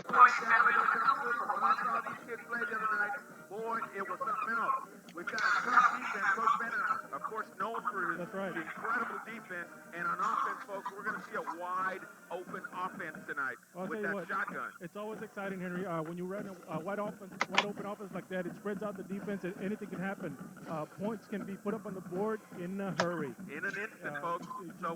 Boy, San Diego comes through. When I saw these kids play the other night, boy, it was something else. We've got a tough defense. Coach Bennett, of course, known for his incredible defense. And on offense, folks, we're going to see a wide open offense tonight with that shotgun. It's always exciting, Henry. When you run a wide open offense like that, it spreads out the defense, and anything can happen. Points can be put up on the board in a hurry. In an instant, folks. So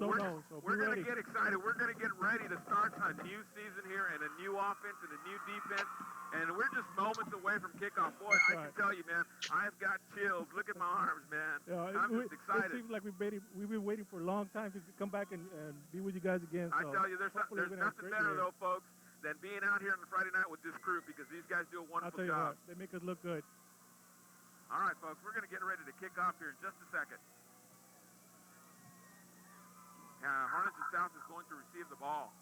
we're going to get excited. We're going to get ready to start a new season here and a new offense and a new defense. And we're just moments away from kickoff. Boy, I can tell you, man, I've got chills. Look at my arms, man. I'm just excited. It seems like we've been waiting for a long time to come back and be with you guys again. So I tell you, there's nothing better, though, folks, than being out here on a Friday night with this crew, because these guys do a wonderful job. They make us look good. All right, folks, we're going to get ready to kick off here in just a second. Harlingen South is going to receive the ball.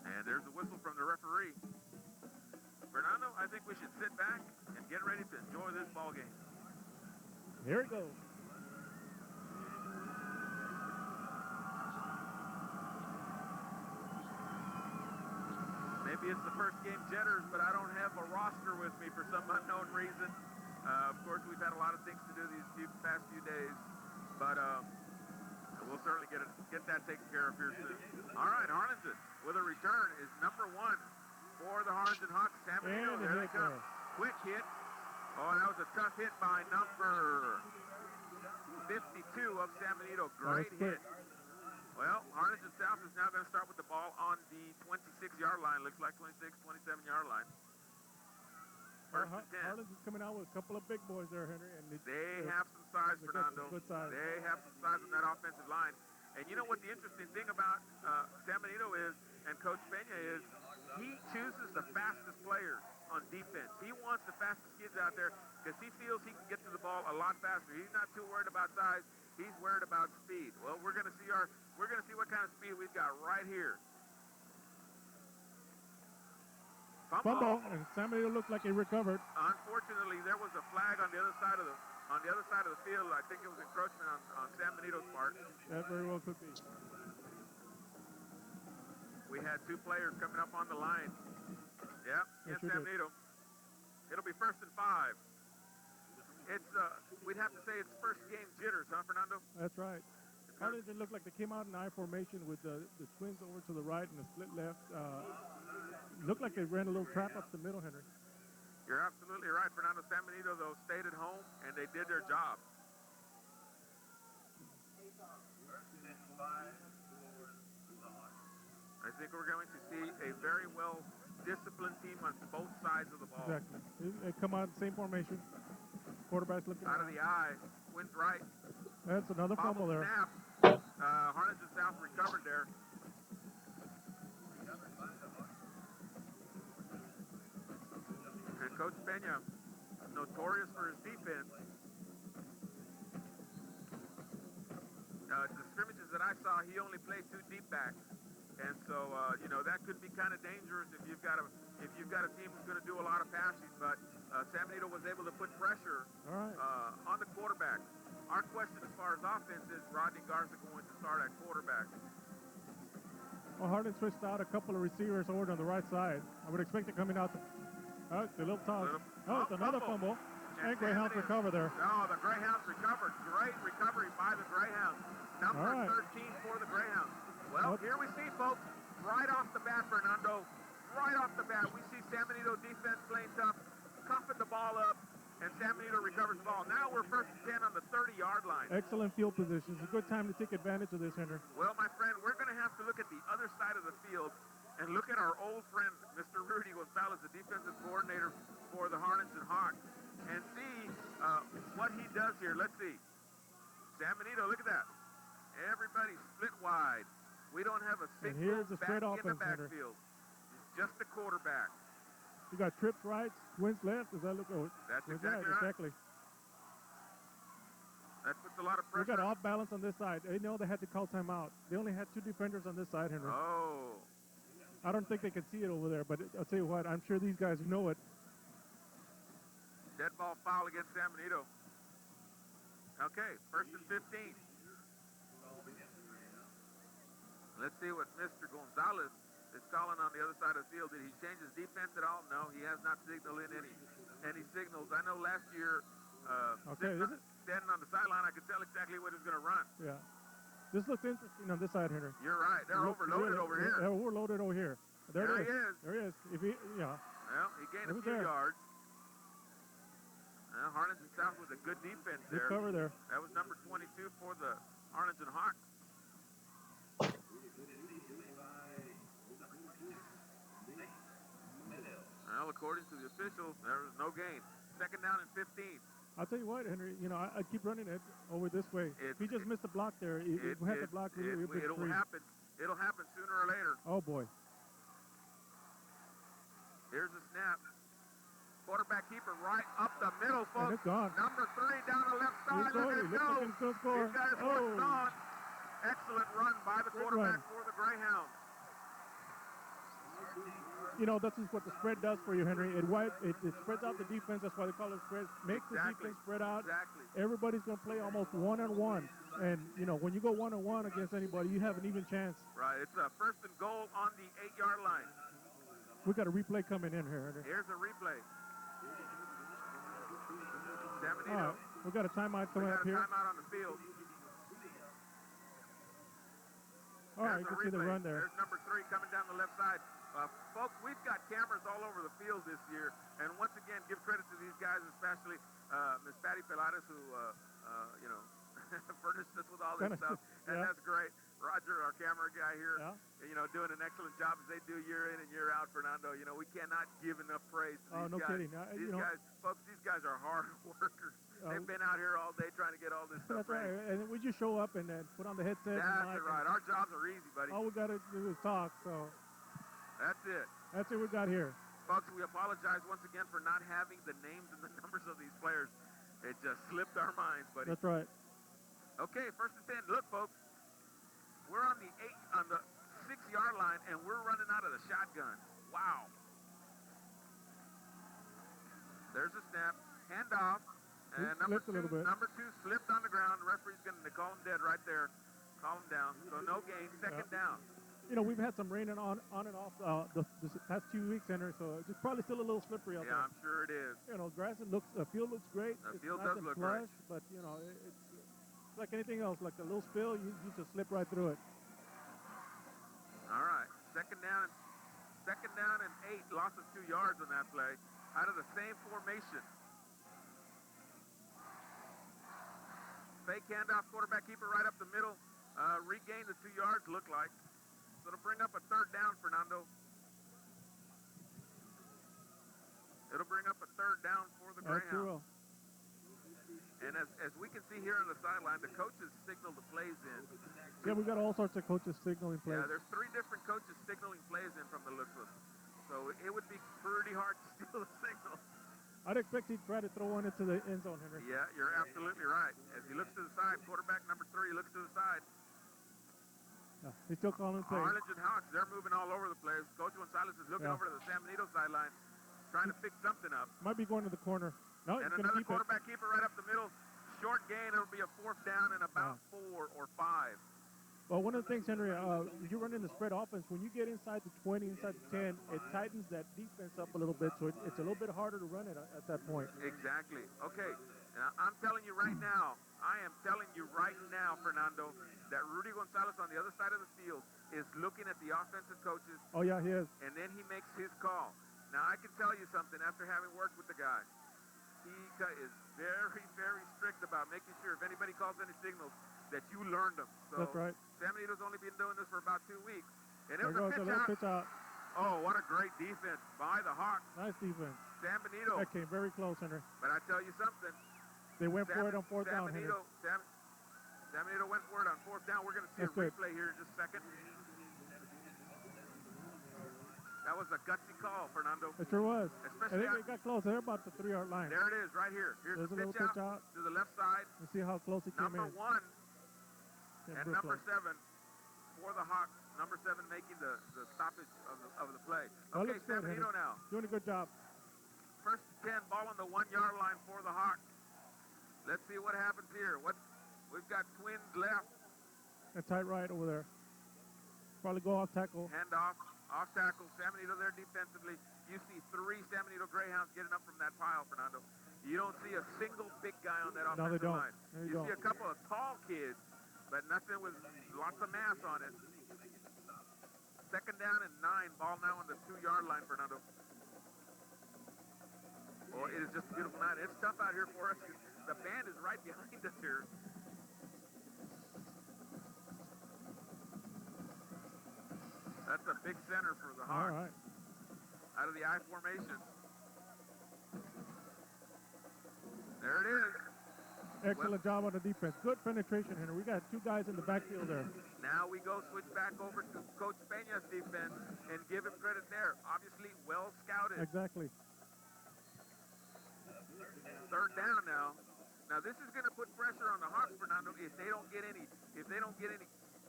And there's a whistle from the referee. Fernando, I think we should sit back and get ready to enjoy this ball game. Here it goes. Maybe it's the first game jitters, but I don't have a roster with me for some unknown reason. Of course, we've had a lot of things to do these past few days, but we'll certainly get that taken care of here soon. All right, Harlingen with a return is number 1 for the Harlingen Hawks. San Benito, there they come. Quick hit. Oh, that was a tough hit by number 52 of San Benito. Great hit. Well, Harlingen South is now going to start with the ball on the 26-yard line. Looks like 26, 27-yard line. Harlingen's coming out with a couple of big boys there, Henry. And they have some size, Fernando. Good size. They have some size on that offensive line. And you know what the interesting thing about San Benito is, and Coach Peña is, he chooses the fastest players on defense. He wants the fastest kids out there because he feels he can get to the ball a lot faster. He's not too worried about size. He's worried about speed. Well, we're going to see what kind of speed we've got right here. Fumble, and San Benito looked like he recovered. Unfortunately, there was a flag on the other side of the field. I think it was encroachment on San Benito's part. That very well could be. We had 2 players coming up on the line. Yeah, San Benito. It'll be 1st and 5. It's we'd have to say it's first game jitters, huh, Fernando? That's right. Harlingen looked like they came out in I formation with the twins over to the right and the split left. Looked like they ran a little trap up the middle, Henry. You're absolutely right, Fernando. San Benito, though, stayed at home, and they did their job. I think we're going to see a very well-disciplined team on both sides of the ball. Exactly. They come out same formation. Quarterback's looking out of the eye. Twins right. That's another fumble there. Snap. Harlingen South recovered there. And Coach Peña, notorious for his defense. The scrimmages that I saw, he only played 2 deep backs. And so, that could be kind of dangerous if you've got a team who's going to do a lot of passing. But San Benito was able to put pressure on the quarterback. Our question as far as offense is, Rodney Garza going to start at quarterback? Well, Harden switched out a couple of receivers over on the right side. I would expect it coming out. It's a little toss. It's another fumble. And Greyhounds recover there. No, the Greyhounds recovered. Great recovery by the Greyhounds. Number 13 for the Greyhounds. Well, here we see, folks, right off the bat, Fernando, right off the bat, we see San Benito defense playing tough, cuffing the ball up, and San Benito recovers the ball. Now we're 1st and 10 on the 30-yard line. Excellent field position. It's a good time to take advantage of this, Henry. Well, my friend, we're going to have to look at the other side of the field and look at our old friend, Mr. Rudy Gonzalez, the defensive coordinator for the Harlingen Hawks, and see what he does here. Let's see. San Benito, look at that. Everybody split wide. We don't have a single back in the backfield. It's just the quarterback. You got trips right, twins left. Does that look? That's exactly right. Exactly. That puts a lot of pressure. We got off balance on this side. They know they had to call timeout. They only had 2 defenders on this side, Henry. Oh. I don't think they can see it over there, but I'll tell you what, I'm sure these guys know it. Dead ball foul against San Benito. Okay, 1st and 15. Let's see what Mr. Gonzalez is calling on the other side of the field. Did he change his defense at all? No, he has not signaled in any signals. I know last year, standing on the sideline, I could tell exactly what he was going to run. Yeah. This looks interesting on this side, Henry. You're right. They're overloaded over here. They're overloaded over here. There he is. There he is. Well, he gained a few yards. Harlingen South with a good defense there. Good cover there. That was number 22 for the Harlingen Hawks. Well, according to the officials, there was no gain. Second down and 15. I'll tell you what, Henry, I keep running it over this way. If he just missed the block there, we have to block really big It'll free. happen. It'll happen sooner or later. Oh, boy. Here's the snap. Quarterback keeper right up the middle, folks. And it's gone. Number 3 down the left side. Look at him go. Like he's gonna score. He's got his horse on. Excellent run by the quarterback for the Greyhounds. This is what the spread does for you, Henry. It spreads out the defense. That's why they call it spread. Makes the defense spread out. Exactly. Everybody's going to play almost one-on-one. And, when you go one-on-one against anybody, you have an even chance. Right. It's a first and goal on the 8-yard line. We got a replay coming in here, Henry. Here's a replay. All right. We got a timeout coming up here. Timeout on the field. All right, you can see the run there. There's number 3 coming down the left side. Folks, we've got cameras all over the field this year, and once again, give credit to these guys, especially Miss Patty Pilates, who, furnished us with all this stuff, and that's great. Roger, our camera guy here, doing an excellent job as they do year in and year out, Fernando. We cannot give enough praise to these guys. Kidding. These guys, folks, these guys are hard workers. They've been out here all day trying to get all this stuff ready. Right. And we just show up and then put on the headset. That's right. Our jobs are easy, buddy. All we got to do is talk, so... That's it. That's what we got here. Folks, we apologize once again for not having the names and the numbers of these players. It just slipped our minds, buddy. That's right. Okay, first and 10. Look, folks, we're on the 6-yard line, and we're running out of the shotgun. Wow. There's a snap. Handoff. And number 2 slipped on the ground. The referee's going to call him dead right there. Call him down. So no gain. Second down. We've had some rain on and off this past 2 weeks, Henry, so it's probably still a little slippery out there. Yeah, I'm sure it is. Grass, the field looks great. The field does look plush, great. But, it's like anything else, like a little spill, you just slip right through it. All right, second down and 8, loss of 2 yards on that play, out of the same formation. Fake handoff, quarterback keeper right up the middle, regain the 2 yards, look like. So it'll bring up a third down, Fernando. It'll bring up a third down for the Greyhounds. And as we can see here on the sideline, the coaches signal the plays in. Yeah, we got all sorts of coaches signaling plays. Yeah, there's 3 different coaches signaling plays in from the looks of it. So it would be pretty hard to steal the signal. I'd expect he'd try to throw one into the end zone, Henry. Yeah, you're absolutely right. As he looks to the side, quarterback number 3 looks to the side. Yeah, he's still calling plays. Harlingen Hawks, they're moving all over the place. Coach Gonzalez is looking over to the San Benito sideline, trying to fix something up. Might be going to the corner. No, and he's another keep quarterback keeper right up the middle. Short gain, it'll be a 4th down and about 4 or 5. Well, one of the things, Henry, you're running the spread offense. When you get inside the 20, inside the 10, it tightens that defense up a little bit, so it's a little bit harder to run it at that point. Exactly. Okay, now, I'm telling you right now, Fernando, that Rudy Gonzalez on the other side of the field is looking at the offensive coaches. Oh, yeah, he is. And then he makes his call. Now, I can tell you something after having worked with the guy. He is very, very strict about making sure if anybody calls any signals that you learned them. So that's right. San Benito's only been doing this for about 2 weeks. And it was a pitch out. Oh, what a great defense by the Hawks. Nice defense. San Benito. That came very close, Henry. But I tell you something. They went for it on 4th down, Henry. San Benito went for it on 4th down. We're going to see a replay here in just a second. That was a gutsy call, Fernando. It sure was. Especially they got close. They're about the 3-yard line. There it is, right here. Here's a the little pitch out to the left side. Let's see how close he came in. Number 1 and number 7 for the Hawks. Number 7 making the stoppage of the play. Okay, San Benito now. Doing a good job. First 10, ball on the 1-yard line for the Hawks. Let's see what happens here. We've got twins left. And tight right over there. Probably go off tackle. Hand off tackle. San Benito there defensively. You see 3 San Benito Greyhounds getting up from that pile, Fernando. You don't see a single big guy on that offensive line. You see a couple of tall kids, but nothing with lots of mass on it. 2nd down and 9. Ball now on the 2-yard line, Fernando. Oh, it is just a beautiful night. It's tough out here for us. The band is right behind us here. That's a big center for the Hawks. All right. Out of the I formation. There it is. Excellent job on the defense. Good penetration, Henry. We got 2 guys in the backfield there. Now we go switch back over to Coach Peña's defense and give him credit there. Obviously, well scouted. Exactly. 3rd down now. Now this is going to put pressure on the Hawks, Fernando, if they don't get any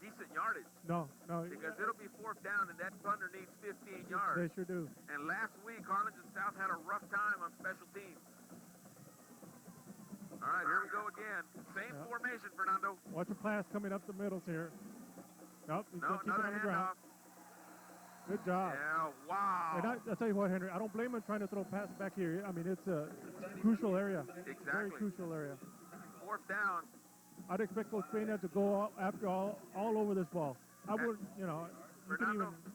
decent yardage. No. Because it'll be 4th down and that punter needs 15 yards. They sure do. And last week, Harlingen South had a rough time on special teams. All right, here we go again. Same formation, Fernando. Watch the pass coming up the middles here. Nope, he's No, gonna keep it another on the ground. handoff. Good job. Yeah, wow. And I'll tell you what, Henry, I don't blame him trying to throw pass back here. I mean, it's a crucial area. Exactly. Very crucial area. 4th down. I'd expect Coach Peña to go after all over this ball. I would, you know, you can Fernando, even...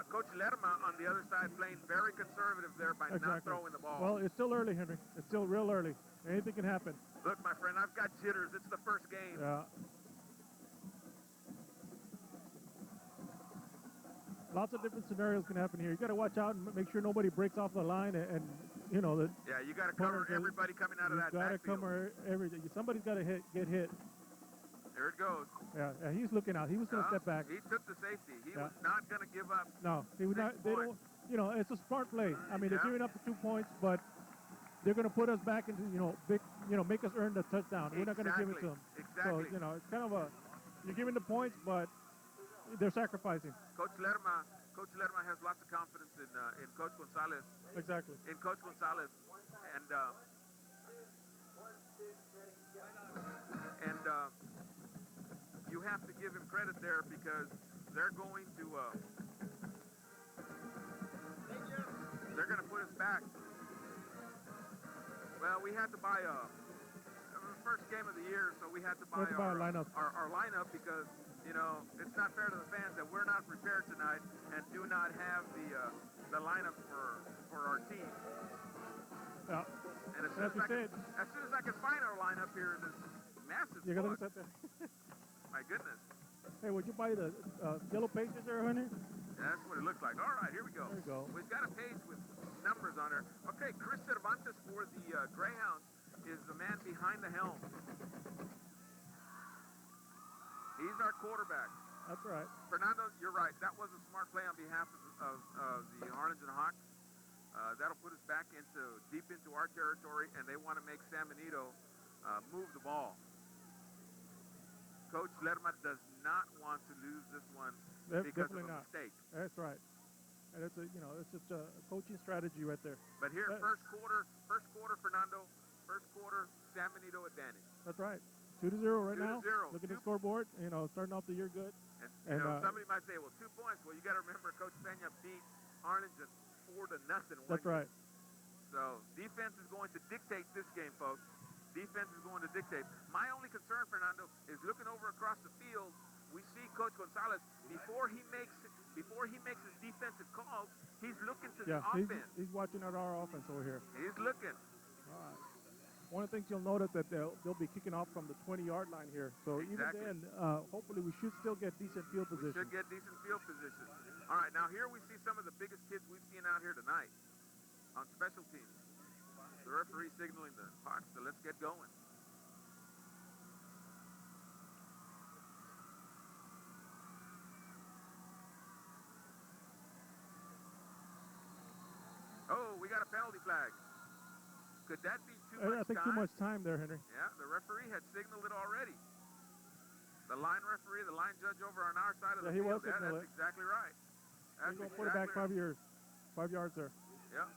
Coach Lerma on the other side playing very conservative there by not throwing the ball. Well, it's still early, Henry. It's still real early. Anything can happen. Look, my friend, I've got jitters. It's the first game. Yeah. Lots of different scenarios can happen here. You got to watch out and make sure nobody breaks off the line, and you know that. Yeah, you got to cover everybody coming out of that backfield. You got to cover everything. Somebody's got to get hit. There it goes. Yeah, he's looking out. He was going to step back. He took the safety. He was not going to give up. No, he was not. They don't. You know, it's a smart play. I mean, they're giving up the 2 points, but they're going to put us back into make us earn the touchdown. We're not going to give it to them. Exactly. So it's kind of you're giving the points, but they're sacrificing. Coach Lerma has lots of confidence in Coach Gonzalez. Exactly. In Coach Gonzalez, and you have to give him credit there because they're going to put us back. Well, we had to buy first game of the year, so we had to buy our lineup because, you know, it's not fair to the fans that we're not prepared tonight and do not have the lineup for our team. Yeah. And as soon as I can find our lineup here in this massive You're gonna book, sit there. my goodness. Hey, would you buy the yellow pages there, honey? That's what it looks like. All right, here we go. There you go. We've got a page with numbers on there. Okay, Chris Cervantes for the Greyhounds is the man behind the helm. He's our quarterback. That's right. Fernando, you're right. That was a smart play on behalf of the Harlingen Hawks. That'll put us back deep into our territory, and they want to make San Benito move the ball. Coach Lerma does not want to lose this one because of a mistake. That's right. And it's just a coaching strategy right there. But here, first quarter, Fernando, San Benito advantage. That's right. 2-0 right now. 2-0. Look at the scoreboard. You know, starting off the year good. And somebody might say, well, 2 points. Well, you got to remember, Coach Peña beat Harlingen 4-0. That's right. So defense is going to dictate this game, folks. Defense is going to dictate. My only concern, Fernando, is looking over across the field. We see Coach Gonzalez before he makes his defensive calls. He's looking to the offense. He's watching at our offense over here. He's looking. All right. One of the things you'll notice that they'll be kicking off from the 20-yard line here. So even then, hopefully we should still get decent field position. We should get decent field position. All right, now here we see some of the biggest kids we've seen out here tonight on special teams. The referee signaling the Hawks to let's get going. Oh, we got a penalty flag. Could that be too much time? I think too much time there, Henry. Yeah, the referee had signaled it already. The line referee, the line judge over on our side of the field. That's exactly right. That's going to put it back 5 yards. 5 yards there. Yeah.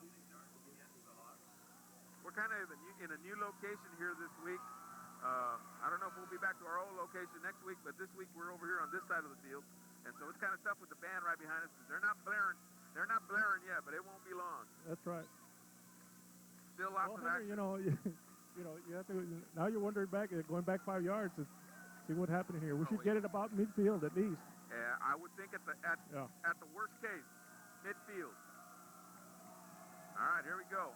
We're kind of in a new location here this week. I don't know if we'll be back to our old location next week, but this week we're over here on this side of the field. And so it's kind of tough with the band right behind us. They're not blaring. They're not blaring yet, but it won't be long. That's right. Still lots of Henry, action. You have to. Now you're wondering back, going back 5 yards to see what happened here. We should get it about midfield at least. Yeah, I would think at the worst case, midfield. All right, here we go.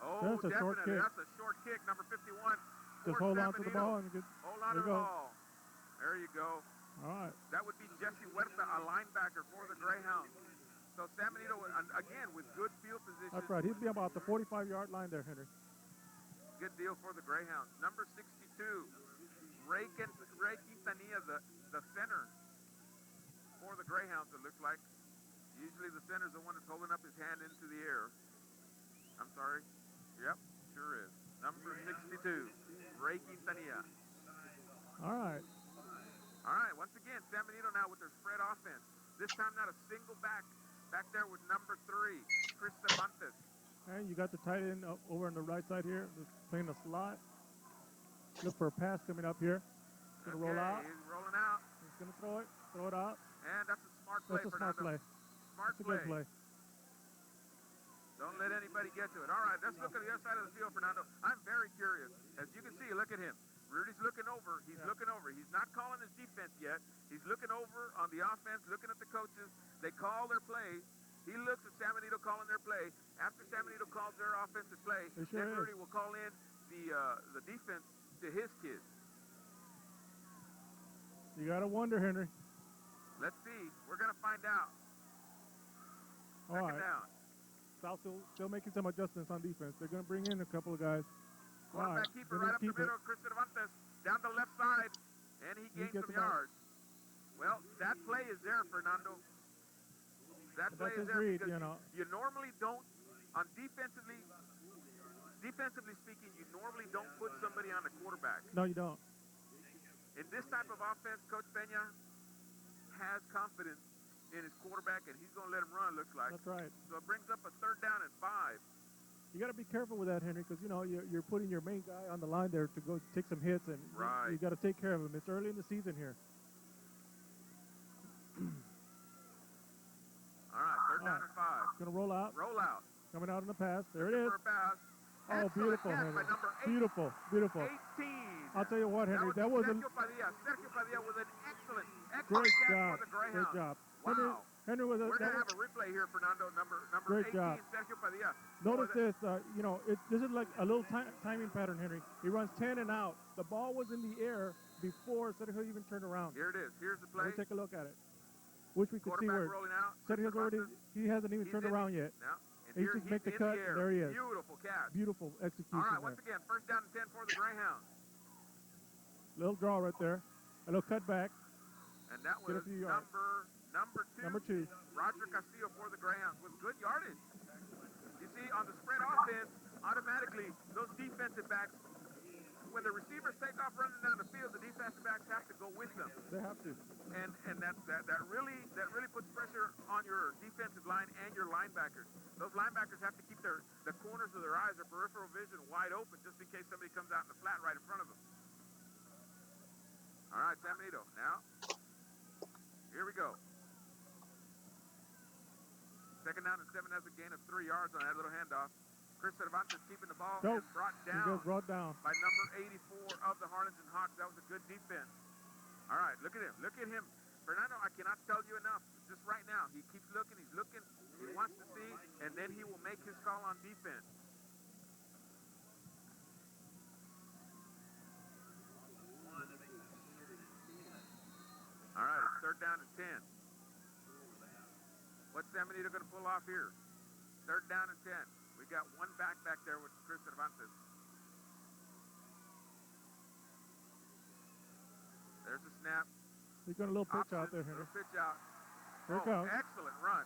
Oh, That's a short definitely. kick. That's a short kick, number 51. Just hold on to the ball and hold on to the ball. There you go. All right. That would be Jesse Huerta, a linebacker for the Greyhounds. So San Benito, again, with good field position. That's right. He'd be about the 45-yard line there, Henry. Good deal for the Greyhounds. Number 62, Ray Quintanilla, the center for the Greyhounds, it looks like. Usually the center's the one that's holding up his hand into the air. I'm sorry. Yep, sure is. Number 62, Ray Quintanilla. All right. All right, once again, San Benito now with their spread offense. This time not a single back. Back there with number 3, Chris Cervantes. And you got the tight end over on the right side here, playing the slot. Look for a pass coming up here. Gonna roll out. He's rolling out. He's gonna throw it out. And that's a smart play, That's a Fernando. smart play. Smart That's a good play. Don't let anybody get to it. All right, let's look at the other side of the field, Fernando. I'm very curious. As you can see, look at him. Rudy's looking over. He's looking over. He's not calling his defense yet. He's looking over on the offense, looking at the coaches. They call their play. He looks at San Benito calling their play. After San Benito calls their offensive play, then Rudy will call in the defense to his kids. You gotta wonder, Henry. Let's see. We're gonna find out. All right. Second down. South still making some adjustments on defense. They're gonna bring in a couple of guys. Quarterback keeper right up the middle, Chris Cervantes, down the left side, and he gains some yards. Well, that play is there, Fernando. That play is there because you normally don't, on defensively speaking, you normally don't put somebody on the quarterback. No, you don't. In this type of offense, Coach Peña has confidence in his quarterback, and he's going to let him run, looks like. That's right. So it brings up a 3rd down and 5. You got to be careful with that, Henry, because, you're putting your main guy on the line there to go take some hits, and you got to take care of him. It's early in the season here. All right, 3rd down and 5. Going to roll out. Roll out. Coming out in the pass. There it is. For a pass. Oh, beautiful, Henry. Beautiful, beautiful. 18. I'll tell you what, Henry, that was Sergio Padilla with an excellent great catch job. for the Greyhounds. Great job. Wow. Henry was We're going to have a replay here, Fernando. Number great 18, job. Sergio Padilla. Notice this, this is like a little timing pattern, Henry. He runs 10 and out. The ball was in the air before Sergio even turned around. Here it is. Here's the play. Let's take a look at it. Wish we could see where rolling out. he hasn't even turned around yet. No. He just make the cut, and there he is. Beautiful catch. Beautiful execution. All right, once again, 1st down and 10 for the Greyhounds. Little draw right there. A little cut back. And that was number 2. Roger Castillo for the Greyhounds with good yardage. You see, on the spread offense, automatically, those defensive backs, when the receivers take off running down the field, the defensive backs have to go with them. They have to. And that really puts pressure on your defensive line and your linebackers. Those linebackers have to keep the corners of their eyes, their peripheral vision wide open just in case somebody comes out in the flat right in front of them. All right, San Benito. Now, here we go. 2nd down and 7 has a gain of 3 yards on that little handoff. Chris Cervantes keeping the ball and brought down by number 84 of the Harlingen Hawks. That was a good defense. All right, look at him. Look at him. Fernando, I cannot tell you enough. Just right now, he keeps looking. He's looking. He wants to see, and then he will make his call on defense. All right, it's 3rd down and 10. What's San Benito going to pull off here? 3rd down and 10. We got one back there with Chris Cervantes. There's a snap. He's got a little pitch out there, Henry. Little pitch out. Here it comes. Excellent run.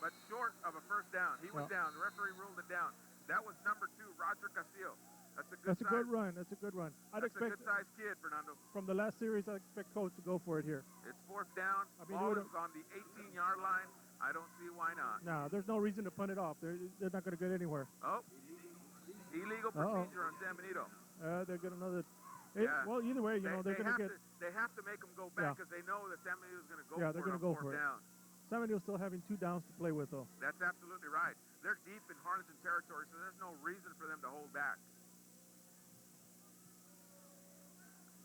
But short of a 1st down. He was down. The referee ruled it down. That was number 2, Roger Castillo. That's a good run. That's a good run. That's a good-sized kid, Fernando. From the last series, I expect Coach to go for it here. It's 4th down. Ball is on the 18-yard line. I don't see why not. No, there's no reason to punt it off. They're not going to get anywhere. Oh, illegal procedure on San Benito. They'll get another. Yeah. Well, either way, they're going to get. They have to make them go back because they know that San Benito's going to go Yeah, for they're it going on to go fourth for it. down. San Benito's still having 2 downs to play with, though. That's absolutely right. They're deep in Harlingen territory, so there's no reason for them to hold back.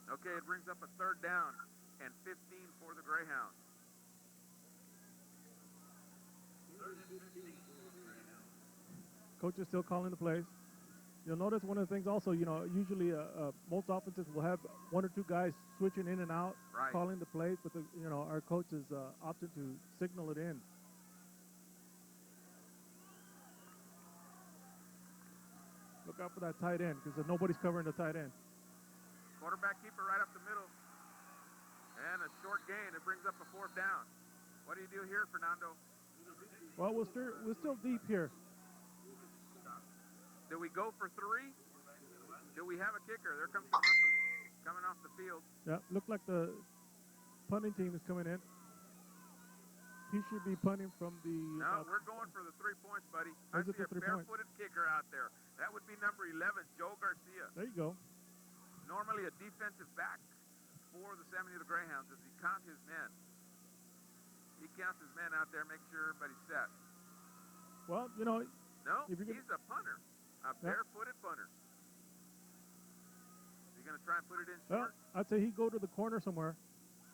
Okay, it brings up a 3rd down and 15 for the Greyhounds. Coach is still calling the plays. You'll notice one of the things also, usually most offenses will have 1 or 2 guys switching in and out, Right. calling the plays, but our coach has opted to signal it in. Look out for that tight end because nobody's covering the tight end. Quarterback keeper right up the middle. And a short gain. It brings up a 4th down. What do you do here, Fernando? Well, we're still deep here. Do we go for 3? Do we have a kicker? There comes Toronto coming off the field. Yeah, look like the punting team is coming in. He should be punting from the... No, we're going for the 3 points, buddy. I see a barefooted kicker out there. That would be number 11, Joe Garcia. There you go. Normally a defensive back for the San Benito Greyhounds as he counts his men. He counts his men out there, make sure everybody's set. Well, No, if you're he's a punter. A barefooted punter. Is he going to try and put it in short? I'd say he go to the corner somewhere.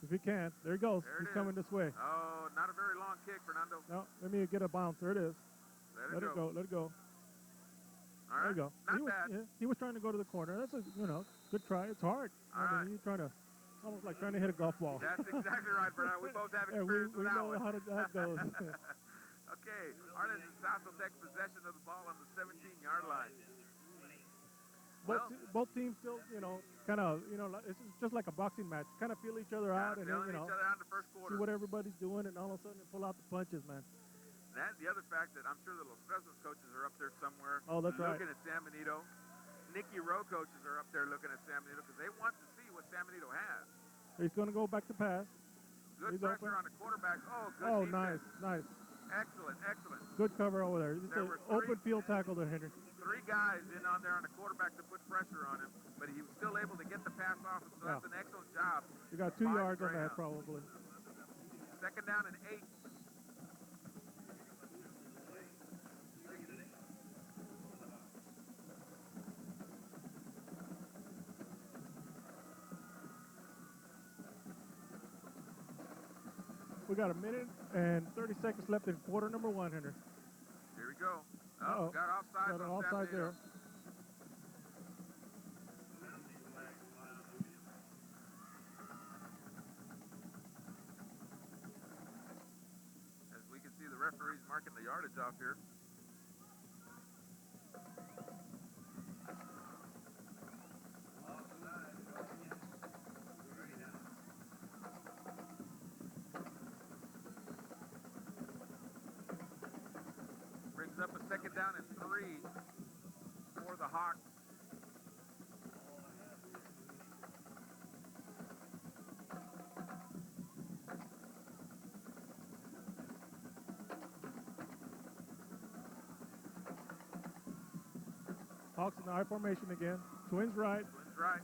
If he can. There he goes. He's coming this way. Oh, not a very long kick, Fernando. No, let me get a bounce. There it is. Let it go. Let it go. All right. There you go. Not bad. He was trying to go to the corner. That's a good try. It's hard. All right. He's trying to, almost like trying to hit a golf ball. That's exactly right, Fernando. We both have experience we with that know one. how that goes. Okay, Harlingen and South will take possession of the ball on the 17-yard line. Both teams still, kind of, it's just like a boxing match. Kind of feel each other out and then, each other out in the first quarter. see what everybody's doing, and all of a sudden pull out the punches, man. And the other fact that I'm sure the Los Fresnos coaches are up there somewhere looking at San Benito. Nicky Rowe coaches are up there looking at San Benito because they want to see what San Benito has. He's going to go back to pass. Good pressure on the quarterback. Oh, good defense. Nice. Excellent. Good cover over there. Just an open field tackle there, Henry. 3 guys in on there on the quarterback to put pressure on him, but he was still able to get the pass off, so that's an excellent job. You got 2 yards on that, probably. 2nd down and 8. We got 1 minute and 30 seconds left in quarter number 1, Henry. Here we go. Oh, got offsides got an on offside there. As we can see, the referee's marking the yardage off here. Brings up a 2nd down and 3 for the Hawks. Hawks in the I formation again. Twins right.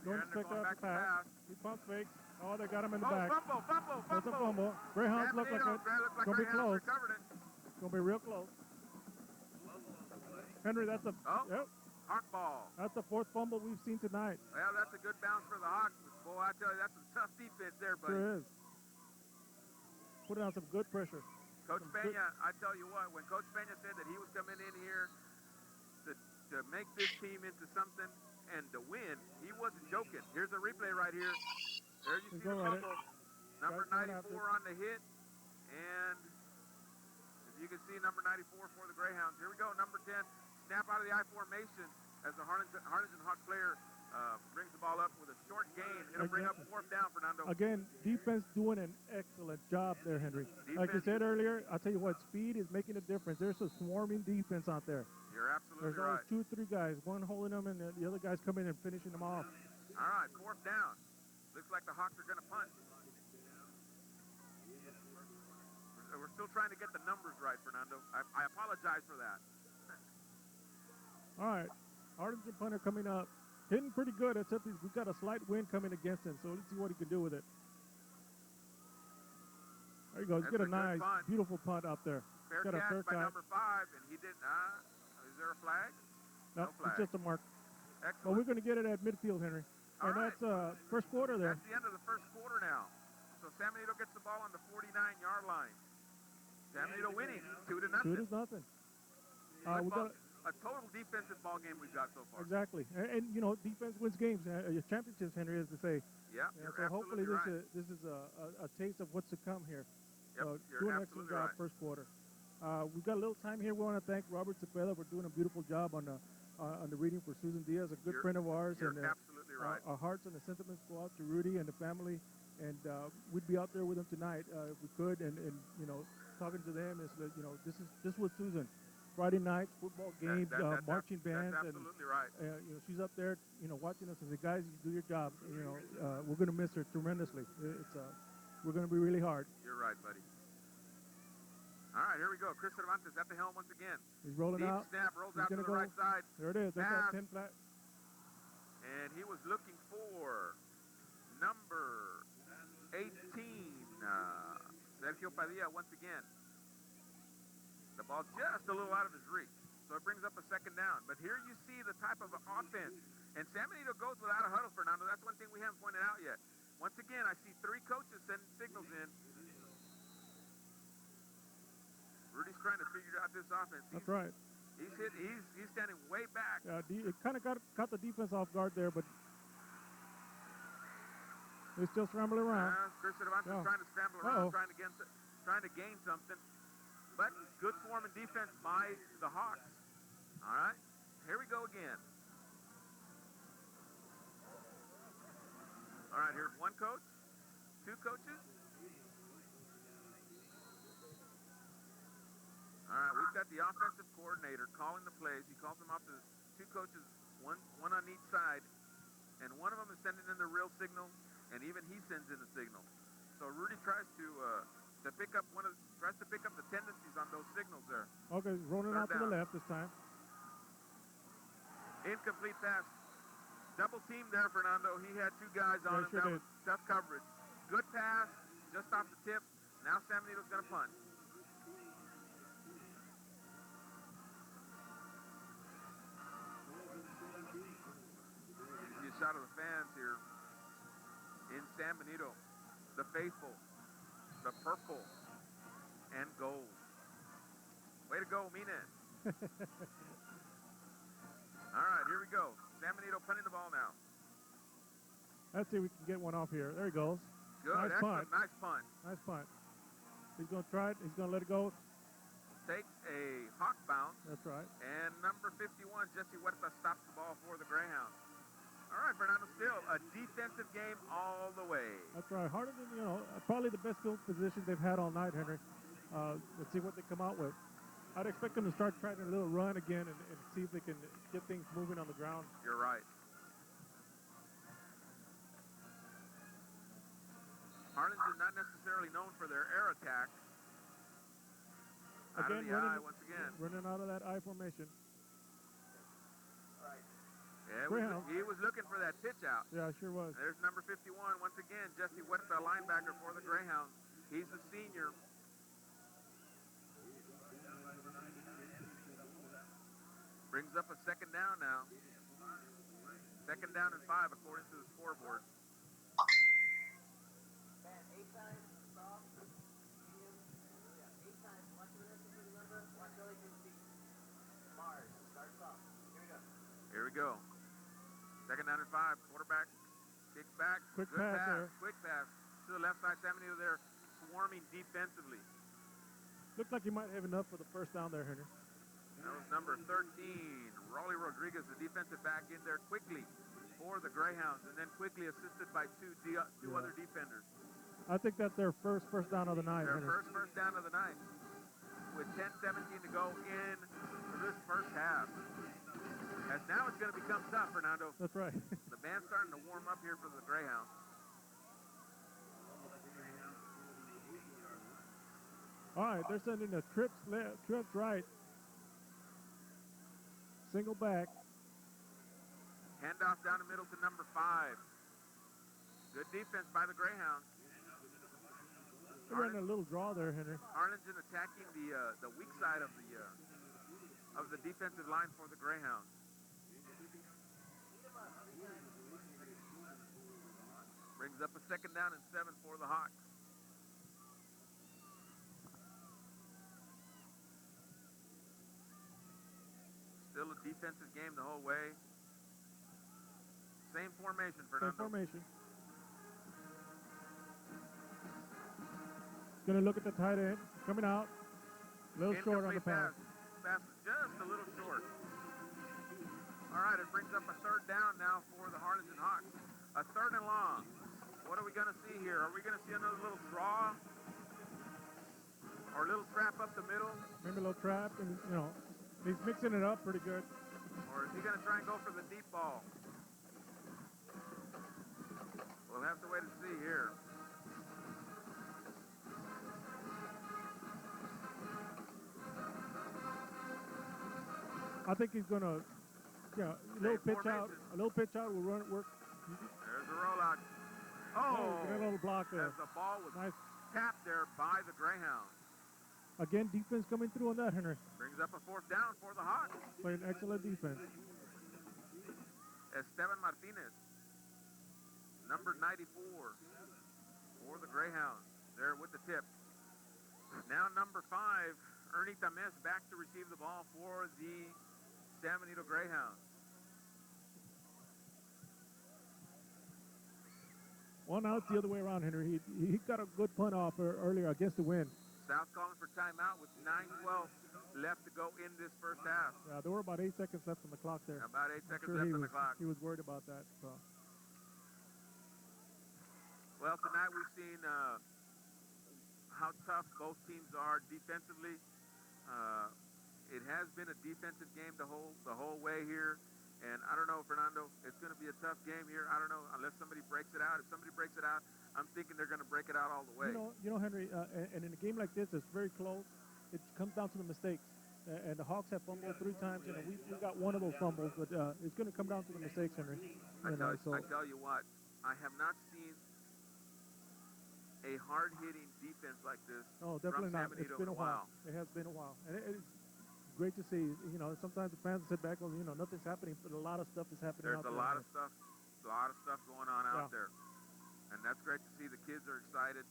Don't expect that to pass. He pump fakes. Oh, they got him in the back. Fumble. That's a fumble. Greyhounds look like it's going to be close. It's going to be real close. Henry, that's the Hawk ball. That's the 4th fumble we've seen tonight. Well, that's a good bounce for the Hawks. Boy, I tell you, that's some tough defense there, buddy. Sure is. Putting on some good pressure. Coach Peña, I tell you what, when Coach Peña said that he was coming in here to make this team into something and to win, he wasn't joking. Here's a replay right here. There you see the fumble. Number 94 on the hit. And as you can see, number 94 for the Greyhounds. Here we go, number 10. Snap out of the I formation as the Harlingen Hawk player brings the ball up with a short gain. It'll bring up 4th down, Fernando. Again, defense doing an excellent job there, Henry. Like you said earlier, I'll tell you what, speed is making a difference. There's a swarming defense out there. You're absolutely right. There's always 2 or 3 guys, one holding them and the other guys coming in and finishing them off. All right, 4th down. Looks like the Hawks are going to punt. We're still trying to get the numbers right, Fernando. I apologize for that. All right, Harlingen punter coming up. Hitting pretty good, except we've got a slight wind coming against him, so let's see what he can do with it. There you go. He's got a nice, beautiful punt out there. Fair got a catch fair by catch. number 5, and he didn't. Is there a flag? Nope, no flag. it's just a mark. Excellent. But we're going to get it at midfield, Henry. All and right. that's first quarter there. That's the end of the first quarter now. So San Benito gets the ball on the 49-yard line. San Benito winning 2-0. 2-0. We got a total defensive ball game we've got so far. Exactly, and you know, defense wins games. Championships, Henry, as to say. Yeah. So hopefully right. this is a taste of what's to come here. Yep, doing an excellent job right. first quarter. We've got a little time here. We want to thank Robert Cepeda for doing a beautiful job on the reading for Susan Diaz, a good friend of ours. You're and absolutely right. Our hearts and the sentiments go out to Rudy and the family, and we'd be out there with them tonight if we could, and you know, talking to them is that, you know, this was Susan. Friday nights, football games, marching bands, that's absolutely right. You know, she's up there, you know, watching us and say, guys, you do your job. You know, we're going to miss her tremendously. We're going to be really hard. You're right, buddy. All right, here we go. Chris Cervantes at the helm once again. He's rolling Deep out. snap, rolls He's out to the right side. There it is. There's that 10 flat. And he was looking for number 18, Sergio Padilla once again. The ball just a little out of his reach. So it brings up a second down. But here you see the type of offense. And San Benito goes without a huddle, Fernando. That's one thing we haven't pointed out yet. Once again, I see 3 coaches sending signals in. Rudy's trying to figure out this offense. That's right. He's standing way back. Yeah, it kind of caught the defense off guard there, but they're still scrambling around. Chris Cervantes trying to scramble around, trying to gain something. But good form and defense by the Hawks. All right, here we go again. All right, here's one coach, 2 coaches. All right, we've got the offensive coordinator calling the plays. He calls them off to 2 coaches, one on each side, and one of them is sending in the real signal, and even he sends in the signal. So Rudy tries to pick up the tendencies on those signals there. Okay, rolling out to the left this time. Incomplete pass. Double team there, Fernando. He had 2 guys on him. That was tough coverage. Good pass, just off the tip. Now San Benito's going to punt. See a shot of the fans here in San Benito. The faithful, the purple, and gold. Way to go, Mina. All right, here we go. San Benito punting the ball now. Let's see if we can get one off here. There he goes. Good, nice excellent, punt. nice punt. Nice punt. He's going to try it. He's going to let it go. Takes a hawk bounce. That's right. And number 51, Jesse Huerta, stops the ball for the Greyhounds. All right, Fernando, still a defensive game all the way. That's right. Harder than, you know, probably the best field position they've had all night, Henry. Let's see what they come out with. I'd expect them to start trying a little run again and see if they can get things moving on the ground. You're right. Harlingen is not necessarily known for their air attack. Again, once again. Running out of that I formation. Yeah, he was looking for that pitch out. Yeah, sure was. There's number 51, once again, Jesse Huerta, linebacker for the Greyhounds. He's a senior. Brings up a second down now. Second down and 5, according to the scoreboard. Here we go. Second down and 5. Quarterback kicks back. Quick Good pass there. Quick pass to the left side. San Benito there swarming defensively. Looks like he might have enough for the first down there, Henry. That was number 13, Rolly Rodriguez, the defensive back, in there quickly for the Greyhounds, and then quickly assisted by two other defenders. I think that's their first down of the night. Their Henry. first down of the night, with 10:17 to go in this first half. As now it's going to become tough, Fernando. That's right. The band's starting to warm up here for the Greyhounds. All right, they're sending a trips left, trips right. Single back. Handoff down the middle to number 5. Good defense by the Greyhounds. They ran a little draw there, Henry. Harlingen attacking the weak side of the defensive line for the Greyhounds. Brings up a 2nd down and 7 for the Hawks. Still a defensive game the whole way. Same formation, Fernando. Same formation. Gonna look at the tight end. Coming out. A little short on the pass. Pass is just a little short. All right, it brings up a 3rd down now for the Harlingen Hawks. A 3rd and long. What are we gonna see here? Are we gonna see another little draw? Or a little trap up the middle? Maybe a little trap, and he's mixing it up pretty good. Or is he gonna try and go for the deep ball? We'll have to wait and see here. I think he's gonna, a little pitch out. A little pitch out will work. There's a rollout. Oh, get a little block there. As the ball was nice. tapped there by the Greyhounds. Again, defense coming through on that, Henry. Brings up a 4th down for the Hawks. Playing excellent defense. Esteban Martinez, number 94 for the Greyhounds, there with the tip. Now number 5, Ernie Tames back to receive the ball for the San Benito Greyhounds. Well, now it's the other way around, Henry. He got a good punt off earlier against the wind. South calling for timeout with 9:12 left to go in this first half. Yeah, there were about 8 seconds left on the clock there. About 8 seconds left on the clock. He was worried about that. So. Well, tonight we've seen how tough both teams are defensively. It has been a defensive game the whole way here. And I don't know, Fernando, it's going to be a tough game here. I don't know, unless somebody breaks it out. If somebody breaks it out, I'm thinking they're going to break it out all the way. You know, Henry, and in a game like this, it's very close. It comes down to the mistakes. And the Hawks have fumbled 3 times. We got one of those fumbles, but it's going to come down to the mistakes, Henry. I tell you what, I have not seen a hard-hitting defense like this. Oh, definitely from not. San Benito It's been a while. It has been a while. And it's great to see. Sometimes the fans sit back and, nothing's happening, but a lot of stuff is happening out there. There's a lot of stuff going on out there. And that's great to see. The kids are excited.